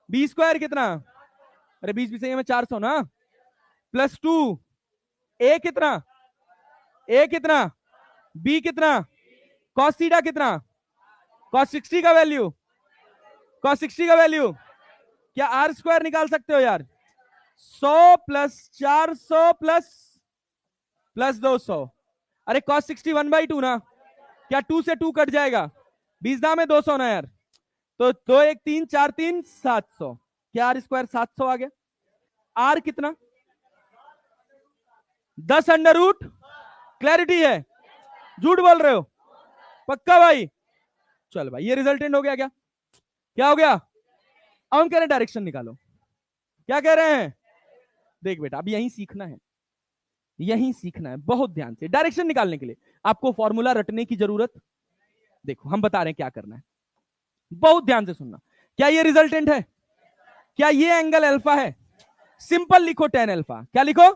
बी स्क्वायर कितना? अरे 20 भी सही है, मैं 400 ना, प्लस 2। ए कितना? ए कितना? बी कितना? कॉस थीटा कितना? कॉस 60 का वैल्यू, कॉस 60 का वैल्यू। क्या आर स्क्वायर निकाल सकते हो यार? 100 प्लस 400 प्लस 200। अरे कॉस 60 1/2 ना, क्या 2 से 2 कट जाएगा? 20 दाम है 200 ना यार, तो 2 1 3 4 3 700। क्या आर स्क्वायर 700 आ गया? आर कितना? 10 अंडर रूट। क्लैरिटी है? झूठ बोल रहे हो? पक्का भाई? चल भाई ये रिजल्टेंट हो गया। क्या क्या हो गया? अब हम कह रहे हैं डायरेक्शन निकालो। क्या कह रहे हैं? देख बेटा अब यहीं सीखना है। यही सीखना है बहुत ध्यान से। डायरेक्शन निकालने के लिए आपको फॉर्मूला रटने की जरूरत, देखो हम बता रहे हैं क्या करना है, बहुत ध्यान से सुनना। क्या ये रिजल्टेंट है? क्या ये एंगल अल्फा है? सिंपल लिखो tan अल्फा। क्या लिखो?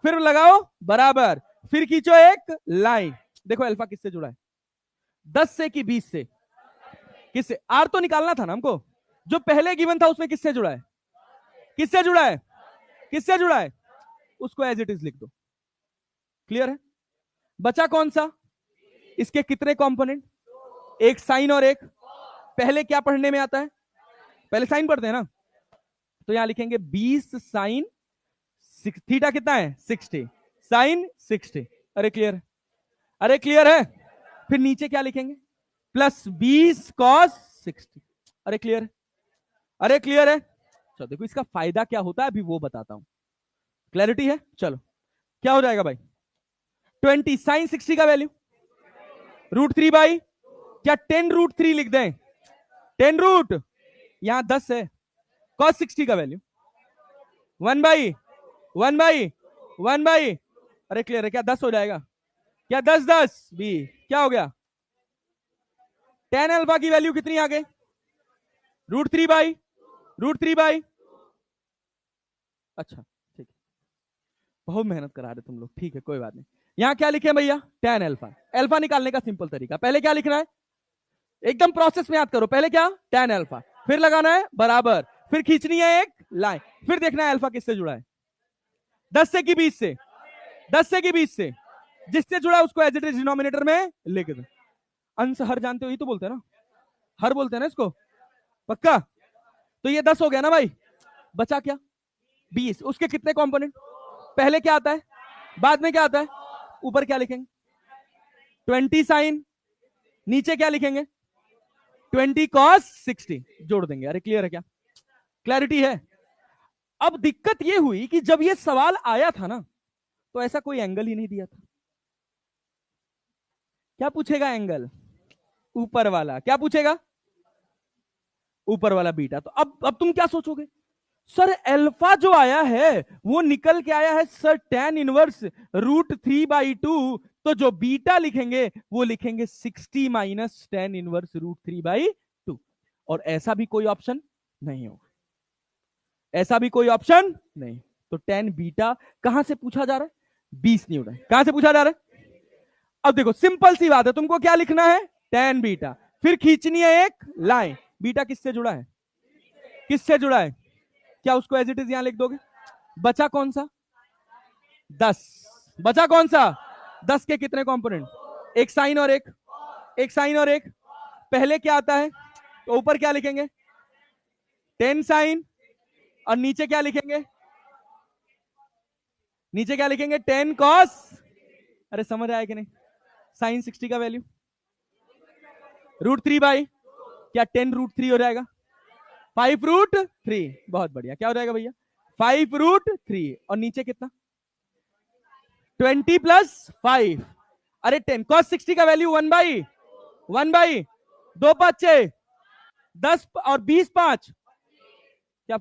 फिर लगाओ बराबर, फिर खींचो एक लाइन। देखो अल्फा किससे जुड़ा है? 10 से कि 20 से? किससे? आर तो निकालना था ना हमको। जो पहले गिवन था उसमें किससे जुड़ा है? किससे जुड़ा है? किससे जुड़ा है? उसको एज इट इज लिख दो। क्लियर है? बचा कौन सा? इसके कितने कंपोनेंट? एक साइन और एक, पहले क्या पढ़ने में आता है? पहले साइन पढ़ते हैं ना, तो यहां लिखेंगे 20 साइन, थीटा कितना है? 60 साइन 60। अरे क्लियर है? अरे क्लियर है? फिर नीचे क्या लिखेंगे? Plus 20 cos 60। अरे क्लियर है? अरे क्लियर है? चलो देखो इसका फायदा क्या होता है अभी वो बताता हूं। क्लैरिटी है? चलो क्या हो जाएगा भाई? 20 साइन 60 का वैल्यू √3 क्या 10 √3 लिख दें? 10 रूट, यहां 10 है, कॉस 60 का वैल्यू 1/1/1/, अरे क्लियर है? क्या 10 हो जाएगा? क्या 10 10 भी क्या हो गया? tan अल्फा की वैल्यू कितनी आ गई? √3/√3। अच्छा ठीक है, बहुत मेहनत करा रहे तुम लोग, ठीक है कोई बात नहीं। यहां क्या लिखे भैया? tan alpha. अल्फा निकालने का सिंपल तरीका, पहले क्या लिखना है? एकदम प्रोसेस में याद करो। पहले क्या? tan अल्फा, फिर लगाना है बराबर, फिर खींचनी है एक लाइन, फिर देखना है अल्फा किससे जुड़ा है? 10 से कि 20 से? 10 से कि 20 से? जिससे जुड़ा है उसको एज इट इज डिनोमिनेटर में लिख दो। अंश हर जानते हो, ये तो बोलते हैं ना, हर बोलते हैं ना इसको, पक्का? तो ये 10 हो गया ना भाई, बचा क्या? 20। उसके कितने कंपोनेंट? पहले क्या आता है, बाद में क्या आता है? ऊपर क्या लिखेंगे? 20 साइन, नीचे क्या लिखेंगे? 20 कॉस 60 जोड़ देंगे। अरे क्लियर है? क्या क्लैरिटी है? अब दिक्कत यह हुई कि जब यह सवाल आया था ना, तो ऐसा कोई एंगल ही नहीं दिया था। क्या पूछेगा एंगल? ऊपर वाला। क्या पूछेगा? ऊपर वाला बीटा। तो अब तुम क्या सोचोगे? सर अल्फा जो आया है वो निकल के आया है सर tan इनवर्स √3/2, तो जो बीटा लिखेंगे वो लिखेंगे 60 माइनस tan इनवर्स √3/2। और ऐसा भी कोई ऑप्शन नहीं होगा, ऐसा भी कोई ऑप्शन नहीं। तो tan बीटा कहां से पूछा जा रहा है? 20 न्यूटन। कहां से पूछा जा रहा है? अब देखो सिंपल सी बात है, तुमको क्या लिखना है? tan बीटा, फिर खींचनी है एक लाइन। बीटा किससे जुड़ा है? किससे जुड़ा है? क्या उसको एज इट इज यहां लिख दोगे? बचा कौन सा? 10। बचा कौन सा? 10 के कितने कंपोनेंट? एक साइन और एक, एक साइन और एक। पहले क्या आता है? तो ऊपर क्या लिखेंगे? 10 साइन, और नीचे क्या लिखेंगे? नीचे क्या लिखेंगे? 10 कॉस। अरे समझ आया कि नहीं? साइन 60 का वैल्यू √3/, क्या 10 √3 हो जाएगा? 5 √3। बहुत बढ़िया, क्या हो जाएगा भैया? 5 √3। और नीचे कितना? 20 + 5। अरे 10 cos 60 का वैल्यू 1/1/, 2 5 6, 10 और 20 5, क्या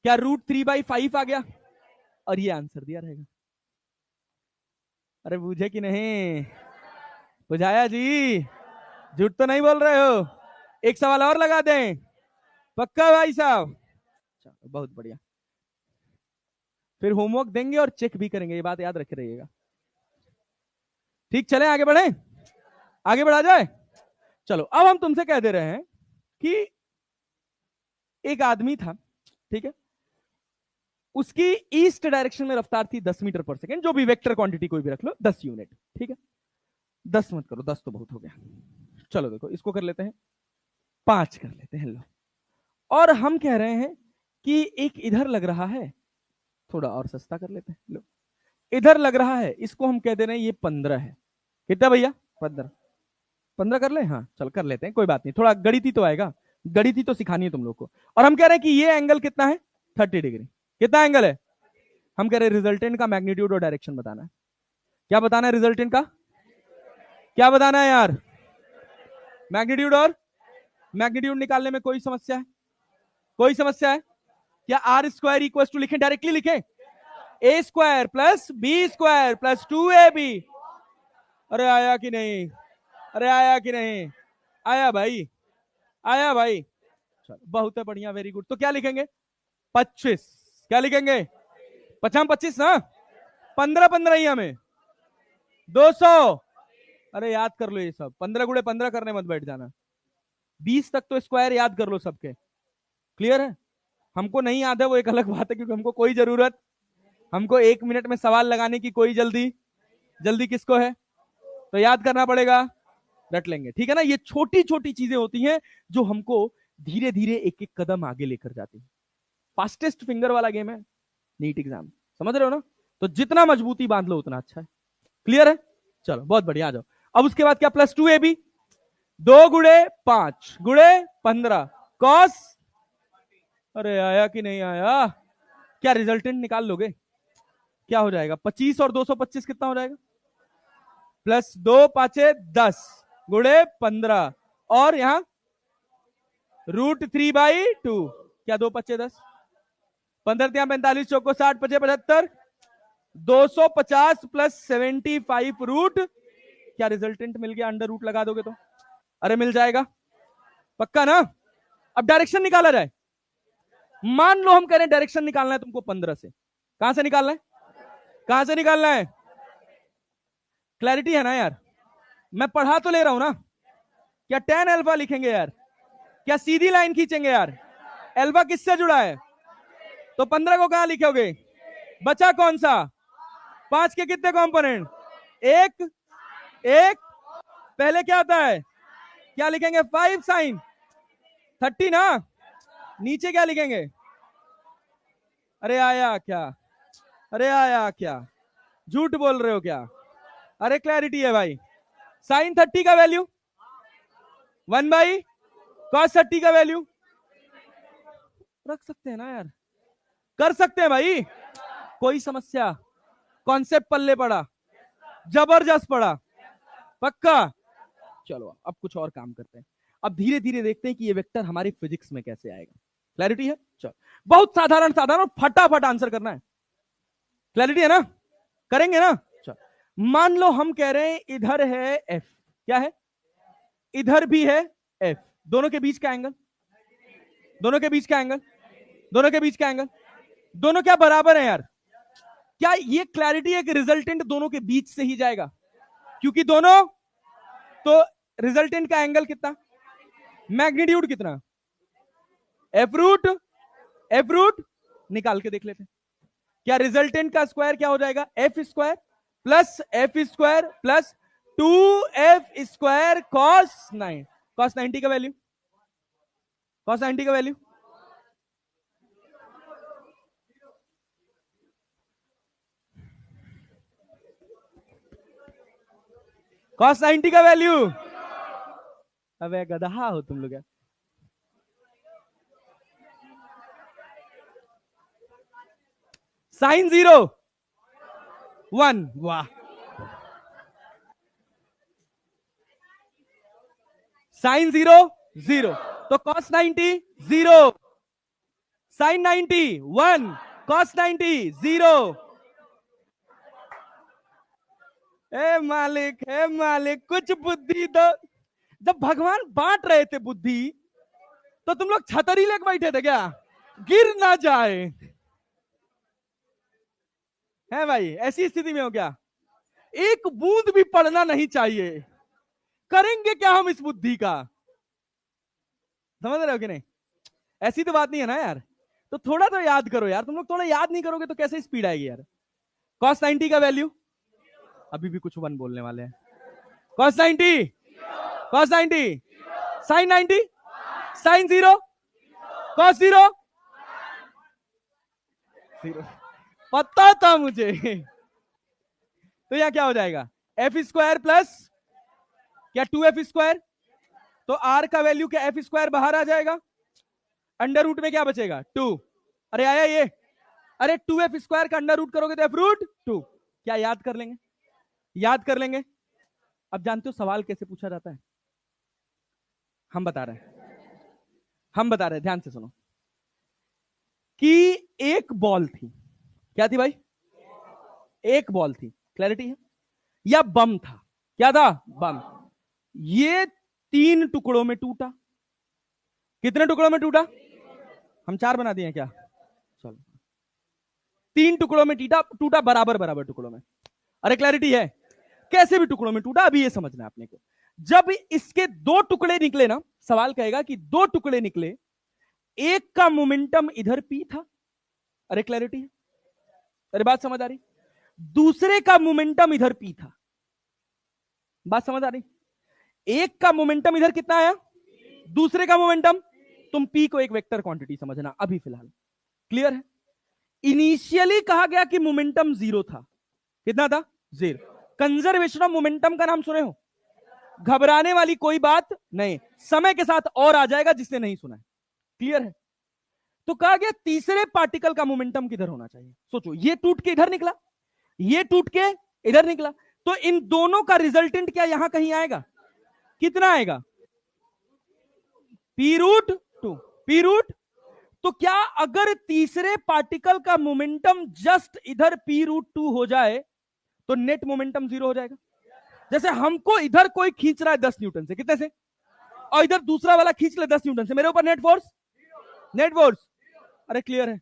क्या √3/5 आ गया? और ये आंसर दिया रहेगा। अरे बुझे कि नहीं? बुझाया जी? झूठ तो नहीं बोल रहे हो? एक सवाल और लगा दें? पक्का भाई साहब? चलो बहुत बढ़िया, फिर होमवर्क देंगे और चेक भी करेंगे, ये बात याद रखे रहिएगा। ठीक, चले आगे बढ़े? आगे बढ़ा जाए? चलो अब हम तुमसे कह दे रहे हैं कि एक आदमी था, ठीक है, उसकी ईस्ट डायरेक्शन में रफ्तार थी 10 मीटर पर सेकेंड, जो भी वेक्टर क्वांटिटी कोई भी रख लो, 10 यूनिट, ठीक है। 10 मत करो, 10 तो बहुत हो गया। चलो देखो इसको कर लेते हैं, 5 कर लेते हैं। लो, और हम कह रहे हैं कि एक इधर लग रहा है, थोड़ा और सस्ता कर लेते हैं। लो, इधर लग रहा है, इसको हम कह दे रहे हैं ये 15 है। कितना भैया? 15। 15 कर ले? हाँ चल कर लेते हैं, कोई बात नहीं, थोड़ा गणित ही तो आएगा, गणित ही तो सिखानी है तुम लोग को। और हम कह रहे हैं कि ये एंगल कितना है? 30 डिग्री। कितना एंगल है? हम कह रहे हैं रिजल्टेंट का मैग्नीट्यूड और डायरेक्शन बताना है। क्या बताना है? रिजल्टेंट का क्या बताना है यार? मैग्नीट्यूड। और मैग्नीट्यूड निकालने में कोई समस्या है? कोई समस्या है क्या? R² = लिखें, डायरेक्टली लिखें, a square plus B square plus 2ab। अरे आया कि नहीं, अरे आया कि नहीं, आया भाई, आया भाई। चलो बहुत है, बढ़िया, वेरी गुड। तो क्या लिखेंगे? 25। क्या लिखेंगे? 25 ना, 15 15 ही हमें 200। अरे याद कर लो ये सब, 15 गुणे 15 करने मत बैठ जाना। 20 तक तो स्क्वायर याद कर लो सबके। क्लियर है? हमको नहीं याद है वो एक अलग बात है, क्योंकि हमको कोई जरूरत, हमको 1 मिनट में सवाल लगाने की कोई जल्दी, जल्दी किसको है? तो याद करना पड़ेगा, रट लेंगे, ठीक है ना। ये छोटी छोटी चीजें होती हैं जो हमको धीरे धीरे एक एक कदम आगे लेकर जाती है। फास्टेस्ट फिंगर वाला गेम है नीट एग्जाम, समझ रहे हो ना? तो जितना मजबूती बांध लो उतना अच्छा है। क्लियर है? चलो बहुत बढ़िया, आ जाओ। अब उसके बाद क्या? प्लस 2ab, 2 गुणे 5 गुणे 15 कॉस। अरे आया कि नहीं आया? क्या रिजल्टेंट निकाल लोगे? क्या हो जाएगा? 25 और 225 कितना हो जाएगा? प्लस 2 पांचे 10 गुणे 15, और यहां √3/2। क्या 2 पच्चे 10, 15 45 चौको 60 पचे 75, 250 प्लस 75 रूट। क्या रिजल्टेंट मिल गया? अंडर रूट लगा दोगे तो अरे मिल जाएगा, पक्का ना? अब डायरेक्शन निकाला जाए। मान लो हम कह रहे हैं डायरेक्शन निकालना है तुमको 15 से, कहां से निकालना है? कहां से निकालना है? क्लैरिटी है ना यार? मैं पढ़ा तो ले रहा हूं ना। क्या tan अल्फा लिखेंगे यार? क्या सीधी लाइन खींचेंगे यार? अल्फा किससे जुड़ा है? तो 15 को कहां लिखोगे? बचा कौन सा? 5 के कितने कंपोनेंट? एक एक। पहले क्या आता है? क्या लिखेंगे? 5 साइन 30 ना। नीचे क्या लिखेंगे? अरे आया क्या? अरे आया क्या? झूठ बोल रहे हो क्या? अरे क्लैरिटी है भाई। साइन 30 का वैल्यू 1/cos 30 का वैल्यू रख सकते हैं ना यार? कर सकते हैं भाई, कोई समस्या? कॉन्सेप्ट पल्ले पड़ा, जबरदस्त पड़ा, पक्का। चलो अब कुछ और काम करते हैं। अब धीरे धीरे देखते हैं कि ये वेक्टर हमारे फिजिक्स में कैसे आएगा। क्लैरिटी है? चलो बहुत साधारण साधारण, फटाफट आंसर करना है। क्लैरिटी है ना? करेंगे ना? चलो मान लो हम कह रहे हैं इधर है एफ, क्या है? इधर भी है एफ, दोनों के बीच का एंगल, दोनों के बीच का एंगल, दोनों के बीच का एंगल, दोनों क्या बराबर है यार? क्या ये क्लैरिटी है कि रिजल्टेंट दोनों के बीच से ही जाएगा? क्योंकि दोनों, तो रिजल्टेंट का एंगल कितना? मैग्नीट्यूड कितना? एफ रूट निकाल के देख लेते हैं। क्या रिजल्टेंट का स्क्वायर क्या हो जाएगा? F square plus 2f² cos 90 का वैल्यू, कॉस 90 का वैल्यू कॉस 90 का वैल्यू। अबे गधा हो तुम लोग यार। साइन 0 1, वाह। साइन 0 0, तो कॉस 90 0, साइन 90 1, कॉस 90 0। हे मालिक कुछ बुद्धि दो। जब भगवान बांट रहे थे बुद्धि, तो तुम लोग छतरी लेके बैठे थे क्या? गिर ना जाए, है भाई? ऐसी स्थिति में हो क्या? एक बूंद भी पढ़ना नहीं चाहिए। करेंगे क्या हम इस बुद्धि का? समझ रहे हो कि नहीं? ऐसी तो बात नहीं है ना यार। तो थोड़ा तो याद करो यार, तुम लोग थोड़ा याद नहीं करोगे तो कैसे स्पीड आएगी यार? कॉस 90 का वैल्यू, अभी भी कुछ 1 बोलने वाले हैं। Cos 90, cos 90, sine 90, sine 0, cos 0 0। पता था मुझे। तो यहां क्या हो जाएगा? f² प्लस क्या 2f², तो r का वैल्यू क्या? f² बाहर आ जाएगा, अंडर रूट में क्या बचेगा? 2। अरे आया ये? अरे 2f² का अंडर रूट करोगे तो f√2। क्या याद कर लेंगे? याद कर लेंगे। अब जानते हो सवाल कैसे पूछा जाता है? हम बता रहे हैं, हम बता रहे हैं, ध्यान से सुनो। कि एक बॉल थी, क्या थी भाई? एक बॉल थी, क्लैरिटी है, या बम था, क्या था, बम। ये 3 टुकड़ों में टूटा। कितने टुकड़ों में टूटा? हम 4 बना दिए क्या? चलो, 3 टुकड़ों में टूटा, टूटा बराबर बराबर टुकड़ों में। अरे क्लैरिटी है, कैसे भी टुकड़ों में टूटा, अभी ये समझना है आपने को। जब इसके 2 टुकड़े निकले ना, सवाल कहेगा कि 2 टुकड़े निकले, एक का मोमेंटम इधर पी था। अरे क्लैरिटी है, अरे बात समझ आ रही? दूसरे का मोमेंटम इधर पी था। बात समझ आ रही? एक का मोमेंटम इधर कितना आया, दूसरे का मोमेंटम। तुम पी को एक वेक्टर क्वांटिटी समझना अभी फिलहाल, क्लियर है? इनिशियली कहा गया कि मोमेंटम 0 था। कितना था? 0। कंजर्वेशन ऑफ मोमेंटम का नाम सुने हो? घबराने वाली कोई बात नहीं, समय के साथ और आ जाएगा जिसने नहीं सुना है, क्लियर है? तो कहा गया तीसरे पार्टिकल का मोमेंटम किधर होना चाहिए। सोचो, ये टूट के इधर निकला, ये टूट के इधर निकला, तो इन दोनों का रिजल्टेंट क्या यहां कहीं आएगा? कितना आएगा? p√2। p√, तो क्या अगर तीसरे पार्टिकल का मोमेंटम जस्ट इधर p√2 हो जाए तो नेट मोमेंटम 0 हो जाएगा? जैसे हमको इधर कोई खींच रहा है 10 न्यूटन से, कितने से, और इधर दूसरा वाला खींच ले 10 न्यूटन से, मेरे ऊपर नेट फोर्स, नेट फोर्स। अरे क्लियर है?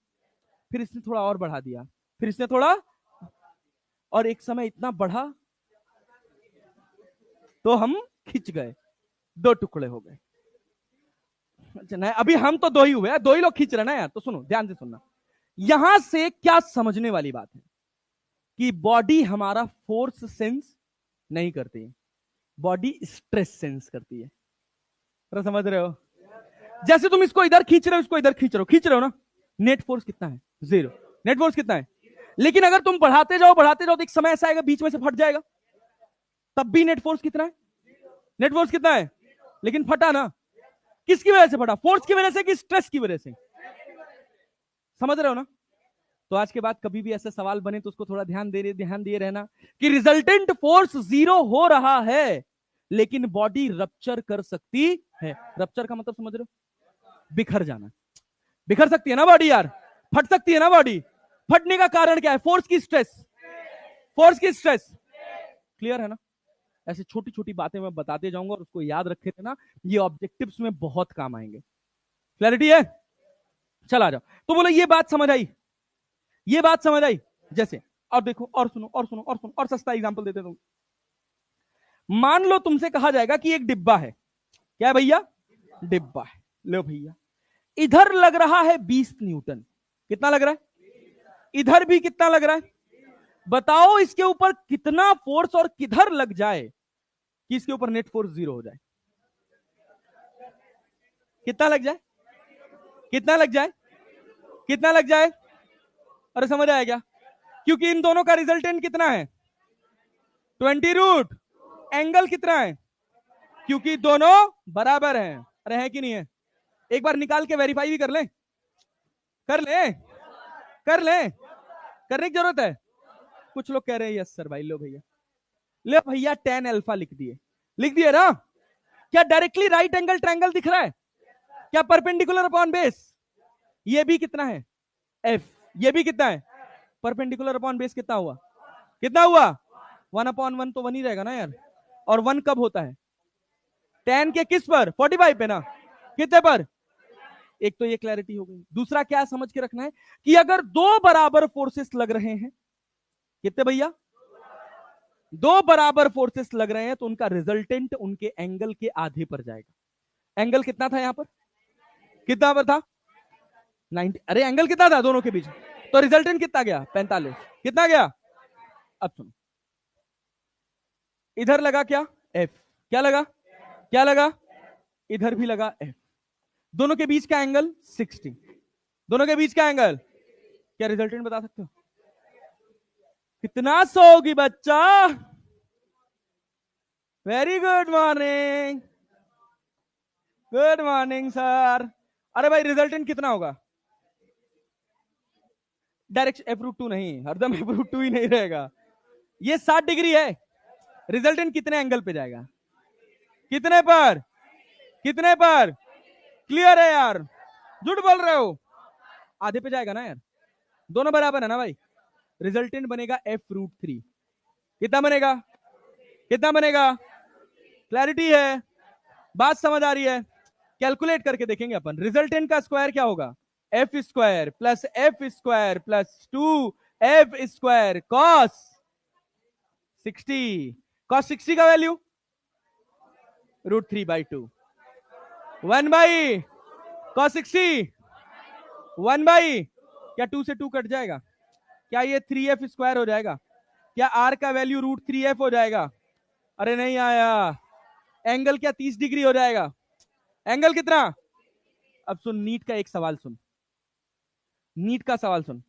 फिर इसने थोड़ा और बढ़ा दिया, फिर इसने थोड़ा, और एक समय इतना बढ़ा तो हम खिंच गए, 2 टुकड़े हो गए। अच्छा नहीं, अभी हम तो 2 ही हुए, 2 ही लोग खींच रहे ना यार। तो सुनो, ध्यान से सुनना, यहां से क्या समझने वाली बात है कि बॉडी हमारा फोर्स सेंस नहीं करती है, बॉडी स्ट्रेस सेंस करती है। समझ रहे हो? जैसे तुम इसको इधर खींच रहे हो, इसको इधर खींच रहे हो ना, नेट फोर्स कितना है? 0। नेट फोर्स कितना है? लेकिन अगर तुम बढ़ाते जाओ तो एक समय ऐसा आएगा बीच में से फट जाएगा, तब भी नेट फोर्स कितना है? नेट फोर्स कितना है? लेकिन फटा ना, किसकी वजह से फटा? फोर्स की वजह से कि स्ट्रेस की वजह से? समझ रहे हो ना? तो आज के बाद कभी भी ऐसे सवाल बने तो उसको थोड़ा ध्यान दिए रहना कि रिजल्टेंट फोर्स 0 हो रहा है लेकिन बॉडी रप्चर कर सकती है। रप्चर का मतलब समझ रहे हो? बिखर जाना। बिखर सकती है ना बॉडी यार, फट सकती है ना बॉडी। फटने का कारण क्या है? फोर्स की स्ट्रेस, फोर्स की स्ट्रेस। क्लियर है ना? ऐसी छोटी छोटी बातें मैं बताते जाऊंगा और उसको याद रखे थे ना, ये ऑब्जेक्टिव्स में बहुत काम आएंगे। क्लैरिटी है? चला जाओ। तो बोलो ये बात समझ आई, ये बात समझ आई? जैसे और देखो, और सुनो और सुनो और सुनो, और सस्ता एग्जांपल देते तुम। मान लो तुमसे कहा जाएगा कि एक डिब्बा है। क्या है भैया? डिब्बा है। लो भैया, इधर लग रहा है 20 न्यूटन। कितना लग रहा है? इधर भी कितना लग रहा है? बताओ इसके ऊपर कितना फोर्स और किधर लग जाए कि इसके ऊपर नेट फोर्स 0 हो जाए? कितना लग जाए? कितना लग जाए? कितना लग जाए? अरे समझ आया क्या? क्योंकि इन दोनों का रिजल्टेंट कितना है? 20√। एंगल कितना है? क्योंकि दोनों बराबर हैं। अरे है कि नहीं है? एक बार निकाल के वेरीफाई भी कर ले, कर ले, कर ले, करने की जरूरत है। कुछ लोग कह रहे हैं यस सर भाई। लो भैया, ले भैया tan अल्फा लिख दिए, लिख दिए ना? क्या डायरेक्टली राइट एंगल ट्रायंगल दिख रहा है? क्या परपेंडिकुलर अपॉन बेस? ये भी कितना है? एफ। ये भी कितना है? परपेंडिकुलर अपॉन बेस कितना हुआ? कितना हुआ? 1/1 तो 1 ही रहेगा ना यार। और 1 कब होता है? tan के किस पर? 45 पे ना? कितने पर? एक तो ये क्लैरिटी हो गई। दूसरा क्या समझ के रखना है कि अगर 2 बराबर फोर्सेस लग रहे हैं, कितने भैया? 2 बराबर फोर्सेस लग रहे हैं तो उनका रिजल्टेंट उनके एंगल के आधे पर जाएगा। एंगल कितना था यहां पर? कितना पर था? 90। अरे एंगल कितना था दोनों के बीच? तो रिजल्टेंट कितना गया? 45। कितना गया? अब सुनो, इधर लगा क्या? एफ। क्या लगा? क्या लगा? इधर भी लगा एफ। दोनों के बीच का एंगल 60। दोनों के बीच का एंगल क्या? रिजल्टेंट बता सकते हो? कितना सोगी बच्चा? Very good morning, good morning sir. अरे भाई रिजल्टेंट कितना होगा? डायरेक्ट f√2 नहीं, हरदम f√2 ही नहीं रहेगा। ये 60 डिग्री है, रिजल्टेंट कितने एंगल पे जाएगा? कितने पर? कितने पर? क्लियर है यार? झूठ बोल रहे हो? आधे पे जाएगा ना यार, दोनों बराबर है ना भाई। रिजल्टेंट बनेगा f√3। कितना बनेगा? कितना बनेगा? क्लैरिटी है? बात समझ आ रही है? कैलकुलेट करके देखेंगे अपन। रिजल्टेंट का स्क्वायर क्या होगा? F square plus F square plus 2f² cos 60। Cos 60 का वैल्यू √3/2। 1 कॉस 60 1 क्या 2 से 2 कट जाएगा? क्या ये 3f² हो जाएगा? क्या r का वैल्यू √3f हो जाएगा? अरे नहीं आया। एंगल क्या 30 डिग्री हो जाएगा? एंगल कितना? अब सुन, नीट का एक सवाल सुन, नीट का सवाल सुन।